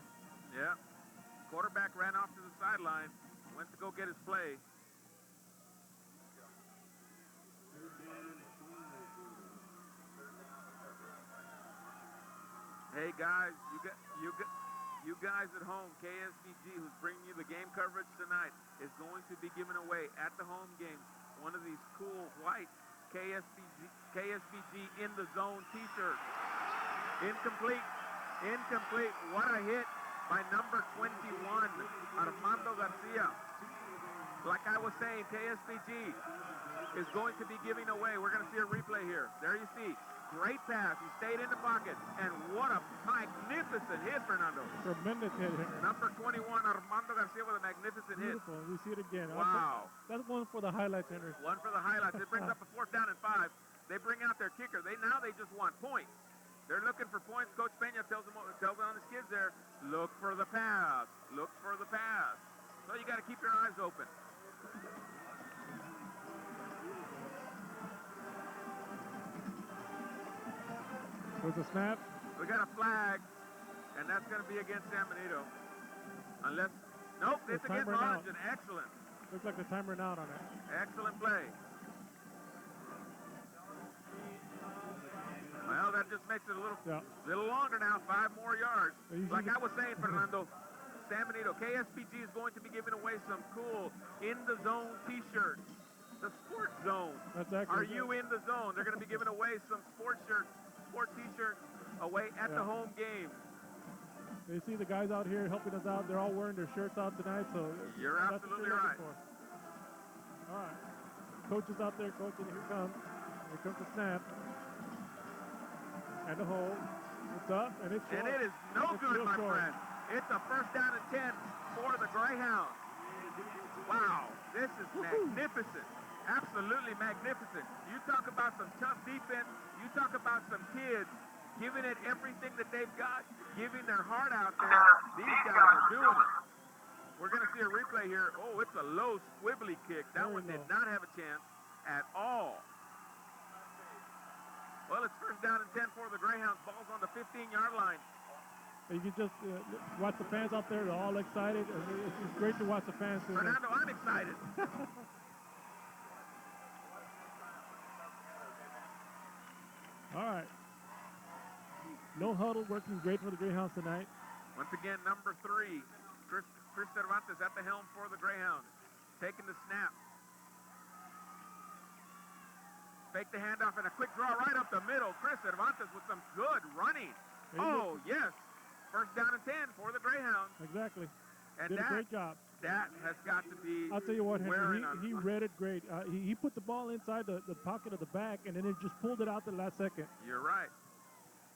Yeah. Quarterback ran off to the sideline. Went to go get his play. Hey guys, you guys at home, KSBG, who's bringing you the game coverage tonight, is going to be giving away at the home games one of these cool white KSBG in the zone t-shirts. Incomplete. What a hit by number 21, Armando Garcia. Like I was saying, KSBG is going to be giving away. We're going to see a replay here. There you see. Great pass. He stayed in the pocket. And what a magnificent hit, Fernando. Tremendous hit, Henry. Number 21, Armando Garcia with a magnificent Beautiful. We see it again. Wow. That's one for the highlights, Henry. One for the highlights. It brings up a 4th down and 5. They bring out their kicker. Now they just want points. They're looking for points. Coach Peña tells on his kids there, look for the pass. Look for the pass. So you got to keep your eyes open. With the snap. We got a flag, and that's going to be against San Benito. Unless, nope, it's against Harlingen. Excellent. Looks like the timer out on it. Excellent play. Well, that just makes it a little longer now, 5 more yards. Like I was saying, Fernando, San Benito, KSBG is going to be giving away some cool in-the-zone T-shirts. The sports zone. That's actually Are you in the zone? They're going to be giving away some sport T-shirts away at the home game. They see the guys out here helping us out. They're all wearing their shirts out tonight, so you're absolutely right. All right. Coach is out there coaching. Here comes the snap. And the hold. It's up, and it's short. And it is no good, my friend. It's a 1st down and 10 for the Greyhounds. Wow, this is magnificent. Absolutely magnificent. You talk about some tough defense. You talk about some kids giving it everything that they've got, giving their heart out there. These guys are doing it. We're going to see a replay here. Oh, it's a low, squibbly kick. That one did not have a chance at all. Well, it's 1st down and 10 for the Greyhounds. Ball's on the 15-yard line. You can just watch the fans out there. They're all excited. It's great to watch the fans. Fernando, I'm excited. All right. No huddle working great for the Greyhounds tonight. Once again, number 3, Chris Cervantes at the helm for the Greyhounds. Taking the snap. Fake the handoff and a quick draw right up the middle. Chris Cervantes with some good running. Oh, yes. 1st down and 10 for the Greyhounds. Exactly. And did a great job. That has got to be. I'll tell you what, Henry, he read it great. He put the ball inside the pocket of the back, and then it just pulled it out the last second. You're right.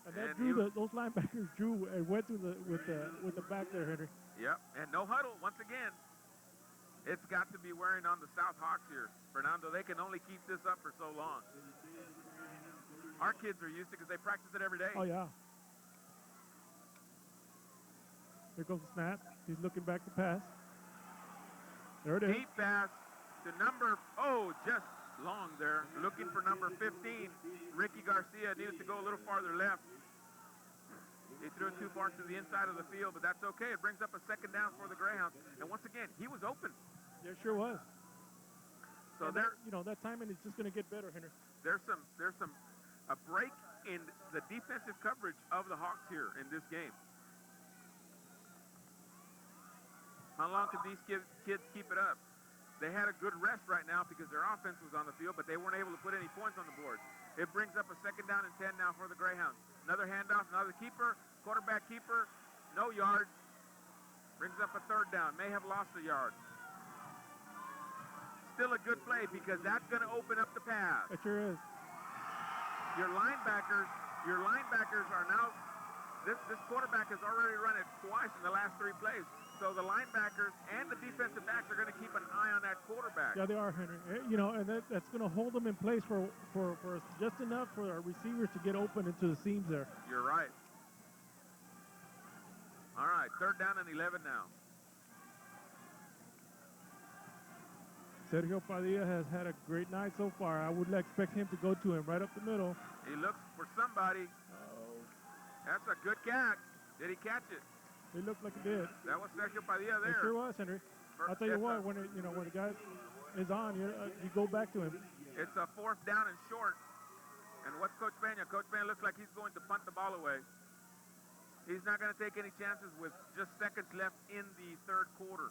And that those linebackers drew and went through with the back there, Henry. Yep. And no huddle once again. It's got to be wearing on the South Hawks here, Fernando. They can only keep this up for so long. Our kids are used to it because they practice it every day. Oh, yeah. Here goes the snap. He's looking back to pass. There it is. Deep pass to just long there. Looking for number 15. Ricky Garcia needed to go a little farther left. He threw it too far to the inside of the field, but that's okay. It brings up a 2nd down for the Greyhounds. And once again, he was open. Yeah, sure was. So that timing is just going to get better, Henry. There's a break in the defensive coverage of the Hawks here in this game. How long can these kids keep it up? They had a good rest right now because their offense was on the field, but they weren't able to put any points on the board. It brings up a 2nd down and 10 now for the Greyhounds. Another handoff, another keeper, quarterback keeper, no yards. Brings up a 3rd down, may have lost a yard. Still a good play because that's going to open up the pass. It sure is. Your linebackers are now, this quarterback has already run it twice in the last 3 plays. So the linebackers and the defensive backs are going to keep an eye on that quarterback. Yeah, they are, Henry. And that's going to hold them in place for just enough for our receivers to get open into the seams there. You're right. All right, 3rd down and 11 now. Sergio Padilla has had a great night so far. I would expect him to go to him right up the middle. He looks for somebody. That's a good catch. Did he catch it? It looked like he did. That was Sergio Padilla there. It sure was, Henry. I'll tell you what, when the guy is on, you go back to him. It's a 4th down and short. And what's Coach Peña? Coach Peña looks like he's going to punt the ball away. He's not going to take any chances with just seconds left in the 3rd quarter.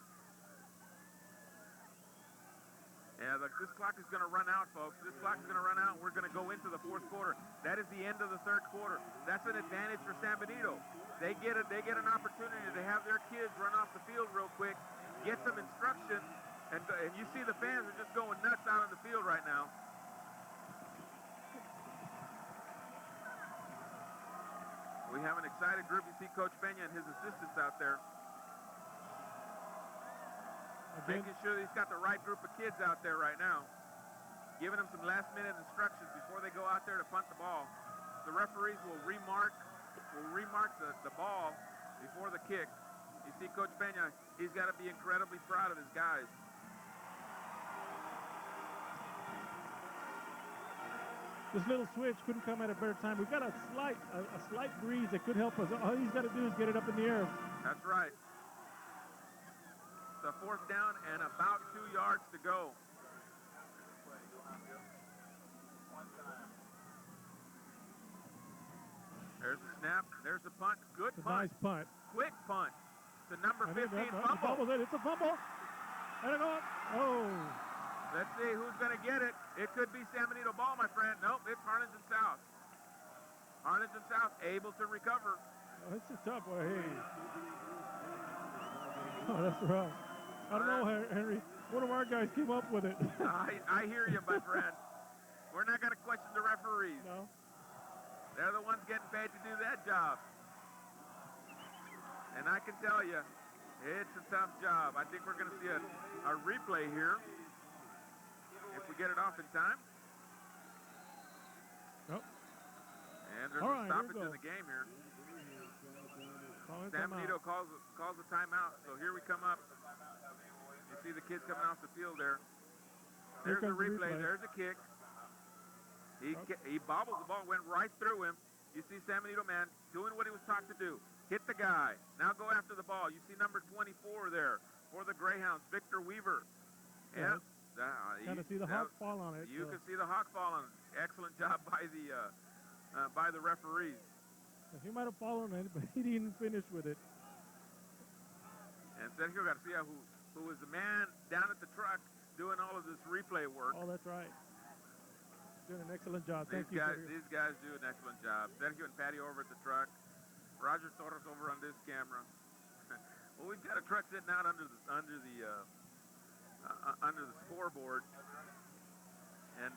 Yeah, this clock is going to run out, folks. This clock is going to run out. We're going to go into the 4th quarter. That is the end of the 3rd quarter. That's an advantage for San Benito. They get an opportunity to have their kids run off the field real quick, get some instruction, And you see the fans are just going nuts out on the field right now. We have an excited group. You see Coach Peña and his assistants out there. Again, Making sure he's got the right group of kids out there right now. Giving them some last-minute instructions before they go out there to punt the ball. The referees will remark the ball before the kick. You see Coach Peña, he's got to be incredibly proud of his guys. this little switch couldn't come at a better time. We've got a slight breeze that could help us. All he's got to do is get it up in the air. That's right. It's a 4th down and about 2 yards to go. There's the snap. There's the punt. Good It's a punt. nice punt. Quick punt. The number I 15 think fumble. fumble's in. It's a fumble. And it goes. Oh. Let's see who's going to get it. It could be San Benito ball, my friend. Nope, it's Harlingen South. Harlingen South able to recover. Oh, it's a tough one. Hey. Oh, that's rough. I don't know, Henry. One of our guys came up with it. I hear you, my friend. We're not going to question the referees. No. They're the ones getting paid to do that job. And I can tell you, it's a tough job. I think we're going to see a replay here if we get it off in time. Nope. And there's All a right, stoppage here we in go. the game here. Calling San timeout. Benito calls a timeout. So here we come up. You see the kids coming off the field there. Here There's a comes the replay. replay. There's a kick. He bobbles the ball, went right through him. You see San Benito man doing what he was taught to do. Hit the guy. Now go after the ball. You see number 24 there for the Greyhounds, Victor Weaver. Yeah. Yeah. Kind of see the hawk fall on it. You can see the hawk fall on it. Excellent job by the referees. He might have fallen on it, but he didn't finish with it. And Sergio Garcia, who was the man down at the truck doing all of this replay work. Oh, that's right. Doing an excellent job. Thank you. These guys do an excellent job. Sergio and Patty over at the truck. Roger Torres over on this camera. Well, we've got a truck sitting out under the scoreboard, and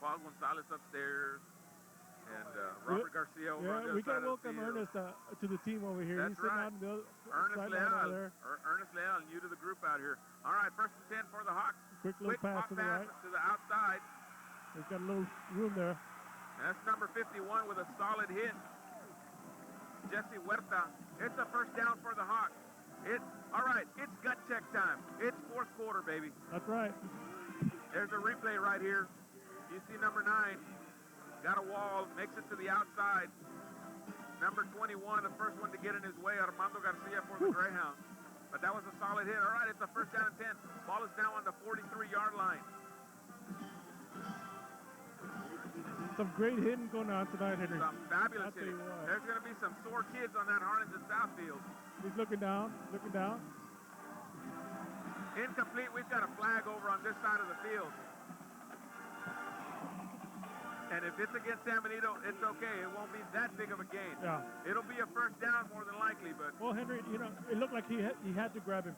Paul Gonzalez upstairs, and Robert Garcia over on the we other side got to of the welcome field. Ernest to the team over here. That's He's sitting right. out on the Ernest sideline over there. Ernest Leal, new to the group out here. All right, 1st and 10 for the Hawks. Quick little pass to the right. to the outside. He's got a little room there. That's number 51 with a solid hit. Jesse Huerta. It's a 1st down for the Hawks. All right, it's gut check time. It's 4th quarter, baby. That's right. There's a replay right here. You see number 9. Got a wall, makes it to the outside. Number 21, the first one to get in his way, Armando Garcia for the Greyhounds. But that was a solid hit. All right, it's a 1st down and 10. Ball is now on the 43-yard line. Some great hitting going on tonight, Henry. Some fabulous I'll tell you hitting. what. There's going to be some sore kids on that Harlingen South field. He's looking down. Incomplete. We've got a flag over on this side of the field. And if it's against San Benito, it's okay. It won't be that big of a gain. Yeah. It'll be a 1st down more than likely, but Well, Henry, it looked like he had to grab him.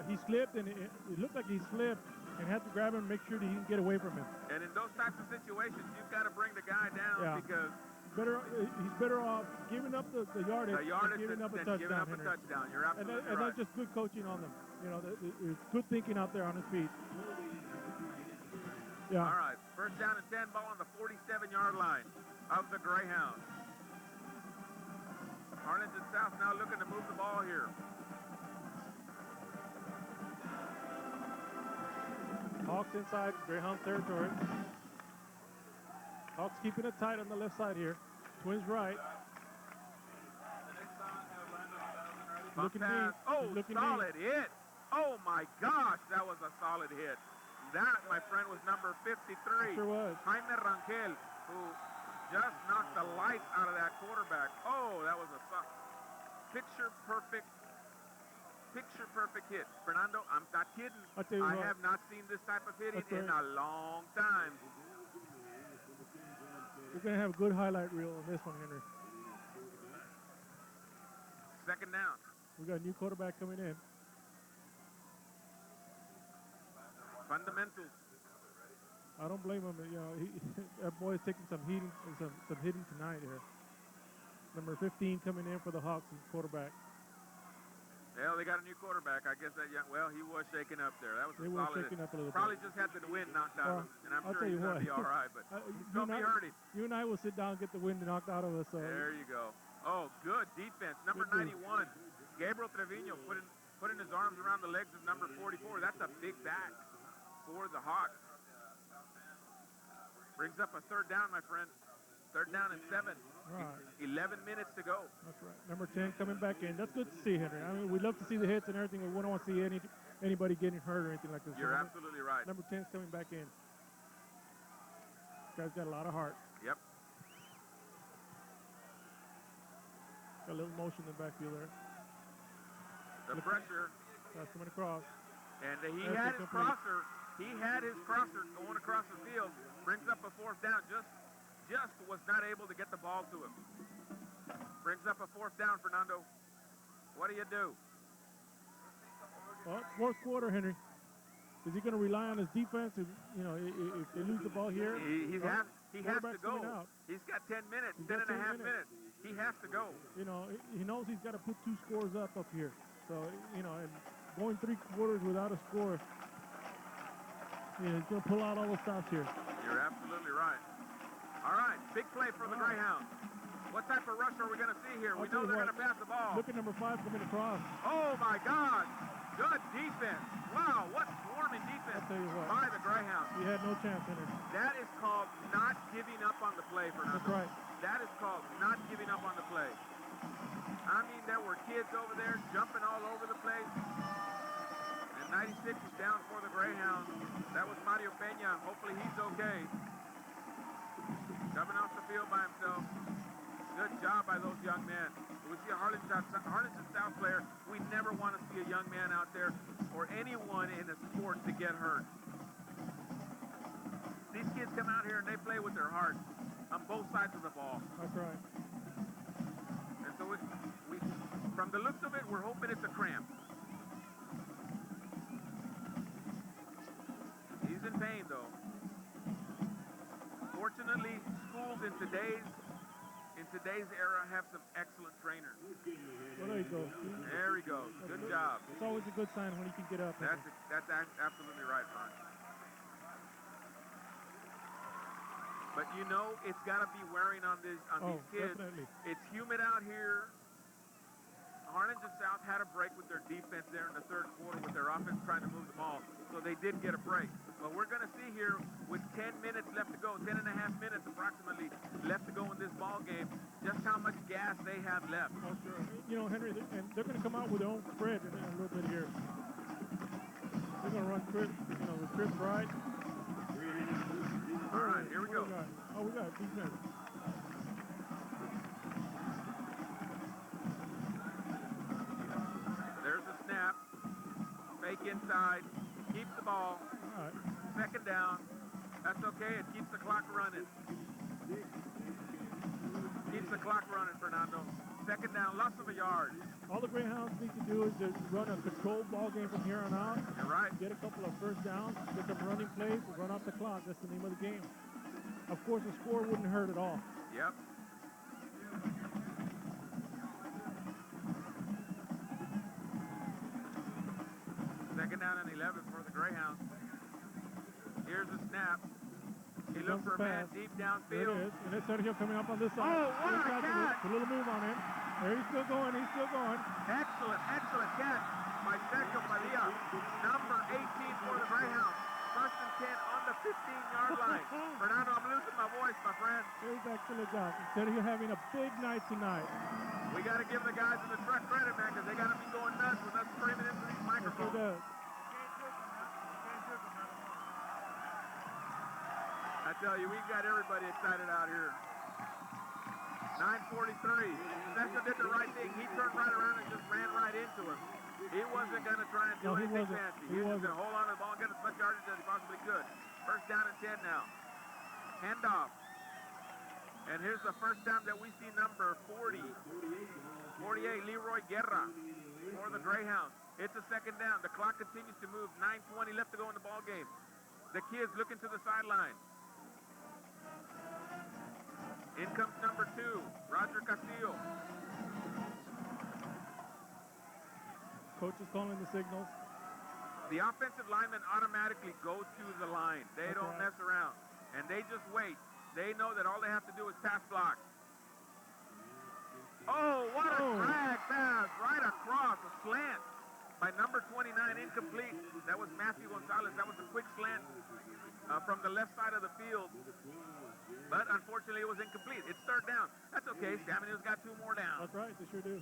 He slipped, and it looked like he slipped and had to grab him and make sure that he can get away from him. and in those types of situations, you've got to bring the guy down Yeah. because He's better off giving up the yardage, the yardage than giving up a than touchdown, giving up a Henry. touchdown. You're And absolutely that's right. just good coaching on them. It's good thinking out there on his feet. Yeah. All right, 1st down and 10, ball on the 47-yard line of the Greyhounds. Harlingen South now looking to move the ball here. Hawks inside Greyhound territory. Hawks keeping it tight on the left side here. Twins right. Bump Looking pass. deep. Oh, Looking solid hit. Oh, my gosh, that was a solid hit. That, my friend, was number 53. Sure was. Jaime Rangel, who just knocked the light out of that quarterback. Oh, that was a picture-perfect hit. Fernando, I'm not kidding. I'll tell you I what. have not seen this type of hitting That's in right. a long time. We're going to have a good highlight reel on this one, Henry. 2nd down. We got a new quarterback coming in. Fundamentals. I don't blame him. You know, that boy is taking some hitting tonight here. Number 15 coming in for the Hawks, quarterback. Well, they got a new quarterback. I guess that well, he was shaking up there. That was He was shaking up a little probably bit. just had the wind knocked out of him, and I'm I'll sure tell he's you going to what. be all right, but he's going to be hurting. You and I will sit down and get the wind knocked out of us. There you go. Oh, good defense. Number Good 91, Gabriel Trevino putting his arms around the legs of number 44. That's a big back for the Hawks. Brings up a third down, my friend. Third down and 7. Right. 11 minutes to go. That's right. Number 10 coming back in. That's good to see, Henry. I mean, we love to see the hits and everything, but we don't want to see anybody getting hurt or anything like this. You're absolutely right. Number 10's coming back in. This guy's got a lot of heart. Yep. Got a little motion in the backfield there. The pressure. That's coming across. And he had his crosser. He had his crosser going across the field. Brings up a fourth down. Just was not able to get the ball to him. Brings up a fourth down, Fernando. What do you do? Well, fourth quarter, Henry. Is he going to rely on his defense? If they lose the ball here, he has to go. Out. He's got 10 minutes, 10 and a half minutes. He has to go. You know, he knows he's got to put 2 scores up here. So, and going 3 quarters without a score, he's going to pull out all the stops here. You're absolutely right. All right, big play for the Greyhounds. What type of rush are we going to see here? We know they're going to pass the ball. Look at number 5 coming across. Oh, my God. Good defense. Wow, what swarming defense by the Greyhounds. He had no chance in it. That is called not giving up on the play, Fernando. That's right. That is called not giving up on the play. I mean, there were kids over there jumping all over the place. And 96 is down for the Greyhounds. That was Mario Peña. Hopefully he's okay. Coming off the field by himself. Good job by those young men. We see a Harlingen South player. We never want to see a young man out there or anyone in a sport to get hurt. These kids come out here and they play with their heart on both sides of the ball. That's right. And so we from the looks of it, we're hoping it's a cramp. He's in pain, though. Fortunately, schools in today's era have some excellent trainers. Well, there you go. There he goes. Good job. It's always a good sign when he can get up. That's absolutely right, Ron. But it's got to be wearing on these kids. Definitely. It's humid out here. Harlingen South had a break with their defense there in the third quarter with their offense trying to move the ball, so they did get a break. But we're going to see here with 10 minutes left to go, 10 and a half minutes approximately left to go in this ball game, just how much gas they have left. Oh, sure. Henry, and they're going to come out with their own spread in a little bit here. They're going to run the trip right. All right, here we go. We got defense. There's a snap. Fake inside. Keeps the ball. All right. Second down. That's okay. It keeps the clock running. Keeps the clock running, Fernando. Second down, loss of a yard. All the Greyhounds need to do is just run a controlled ball game from here on out. You're right. Get a couple of first downs, get some running plays, run off the clock. That's the name of the game. Of course, the score wouldn't hurt at all. Yep. Second down and 11 for the Greyhounds. Here's the snap. He looks for a man deep downfield. There it is. And it's Sergio coming up on this side. Oh, what a catch! A little move on him. There, he's still going. Excellent catch by Sergio Padilla. Number 18 for the Greyhounds. First and 10 on the 15-yard line. Fernando, I'm losing my voice, my friend. Here's excellent job. Sergio having a big night tonight. We got to give the guys in the truck credit, man, because they got to be going nuts with us screaming into these microphones. Yes, I tell you, we've got everybody excited out here. 9:43. Sergio did the right thing. He turned right around and just ran right into him. He wasn't going to try and do anything fancy. He was going to hold on to the ball and get as much yardage as he possibly could. First down and 10 now. Handoff. And here's the first time that we see number 48, Leroy Guerra for the Greyhounds. It's a second down. The clock continues to move. 9:20 left to go in the ball game. The kids looking to the sideline. In comes number 2, Roger Castillo. Coach is calling the signals. The offensive linemen automatically go to the line. They That's don't right. mess around. And they just wait. They know that all they have to do is pass block. Oh, what a drag pass right across, a slant by number 29, incomplete. That was Matthew Gonzalez. That was a quick slant from the left side of the field. But unfortunately, it was incomplete. It's third down. That's okay. San Benito's got 2 more down. That's right, they sure do.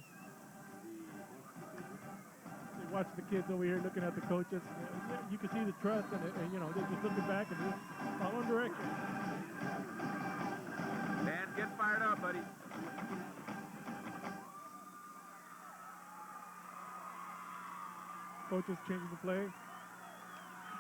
They watch the kids over here looking at the coaches. You can see the trust, and you know, they're just looking back and just following direction. And get fired up, buddy. Coaches changing the play.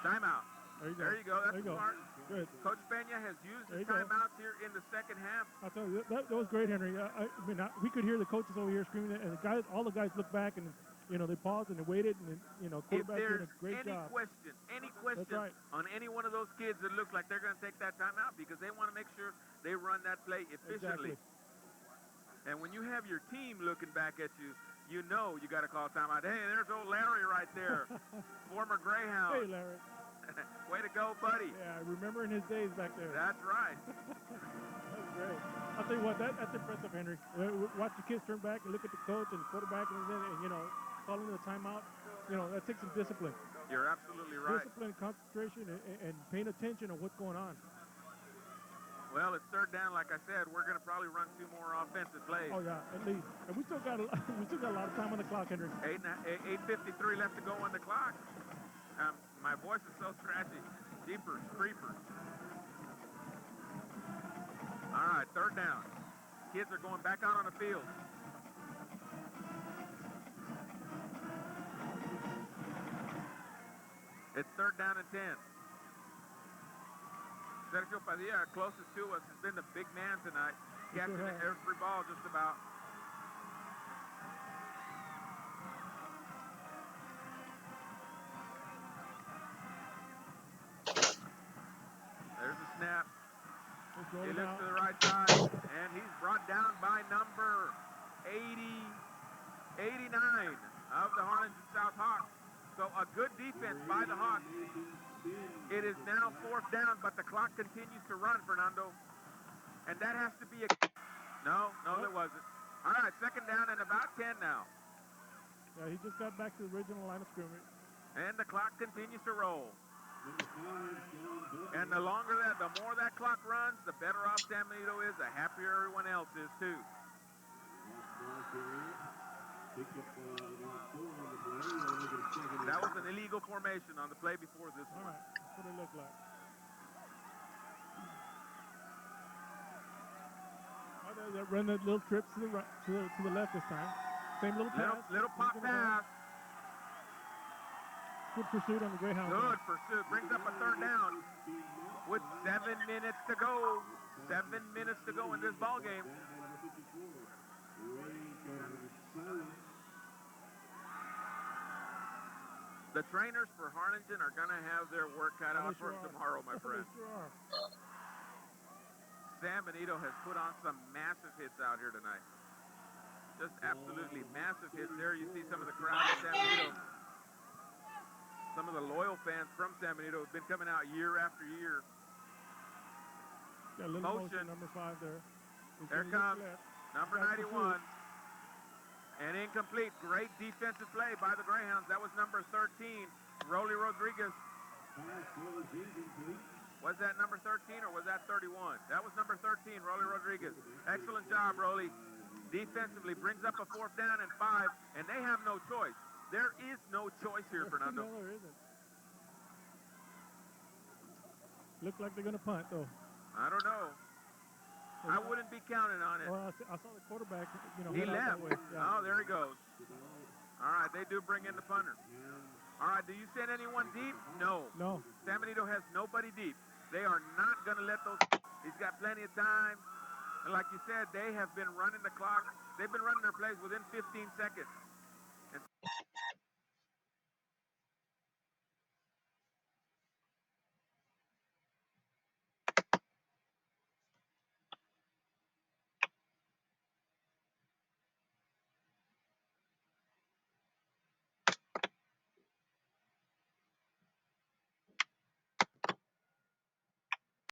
Timeout. There you go. There you go. That's There you go. smart. Good. Coach Peña has used There his you go. timeouts here in the second half. I'll tell you, that was great, Henry. I mean, we could hear the coaches over here screaming, and the guys, all the guys looked back, and you know, they paused and they waited, and you know, If quarterback did there's a great job. any question right. on any one of those kids that looks like they're going to take that timeout because they want to make sure they run that play efficiently. Exactly. And when you have your team looking back at you, you know you got to call timeout. Hey, there's old Larry right there, former Greyhound. Hey, Larry. Way to go, buddy. Yeah, I remember in his days back there. That's right. That's great. I'll tell you what, that's impressive, Henry. Watch the kids turn back and look at the coach and the quarterback and you know, calling the timeout. You know, that takes some discipline. You're absolutely right. Discipline, concentration, and paying attention to what's going on. Well, it's third down. Like I said, we're going to probably run 2 more offensive plays. Oh yeah, at least. And we still got a lot of time on the clock, Henry. 8:53 left to go on the clock. My voice is so scratchy. Jeepers, creepers. All right, third down. Kids are going back out on the field. It's third down and 10. Sergio Padilla, closest to us, has been the big man tonight. Catching every ball just about. There's a snap. He looks to the right side, and he's brought down by number 89 of the Harlingen South Hawks. So a good defense by the Hawks. It is now fourth down, but the clock continues to run, Fernando. And that has to be a... No, there wasn't. All right, second down and about 10 now. Yeah, he just got back to the original line of scrimmage. And the clock continues to roll. And the more that clock runs, the better off San Benito is, the happier everyone else is too. That was an illegal formation on the play before this one. All right, that's what it looked like. They run that little trip to the left this time. Same little pass. Little pop pass. Good pursuit on the Greyhound. Good pursuit. Brings up a third down with 7 minutes to go. 7 minutes to go in this ball game. The trainers for Harlingen are going to have their work cut out for them tomorrow, my friend. They sure are. San Benito has put on some massive hits out here tonight. Just absolutely massive hits. There you see some of the crowd at San Benito. Some of the loyal fans from San Benito have been coming out year after year. Got a little motion, number 5 there. There comes number 91. And incomplete. Great defensive play by the Greyhounds. That was number 13, Rolly Rodriguez. Was that number 13 or was that 31? That was number 13, Rolly Rodriguez. Excellent job, Rolly. Defensively brings up a fourth down and 5, and they have no choice. There is no choice here, Fernando. No, there isn't. Looks like they're going to punt, though. I don't know. I wouldn't be counting on it. Well, I saw the quarterback, you know, He left. Yeah. Oh, there he goes. All right, they do bring in the punter. All right, do you send anyone deep? No. No. San Benito has nobody deep. They are not going to let those... He's got plenty of time. And like you said, they have been running the clock. They've been running their plays within 15 seconds. And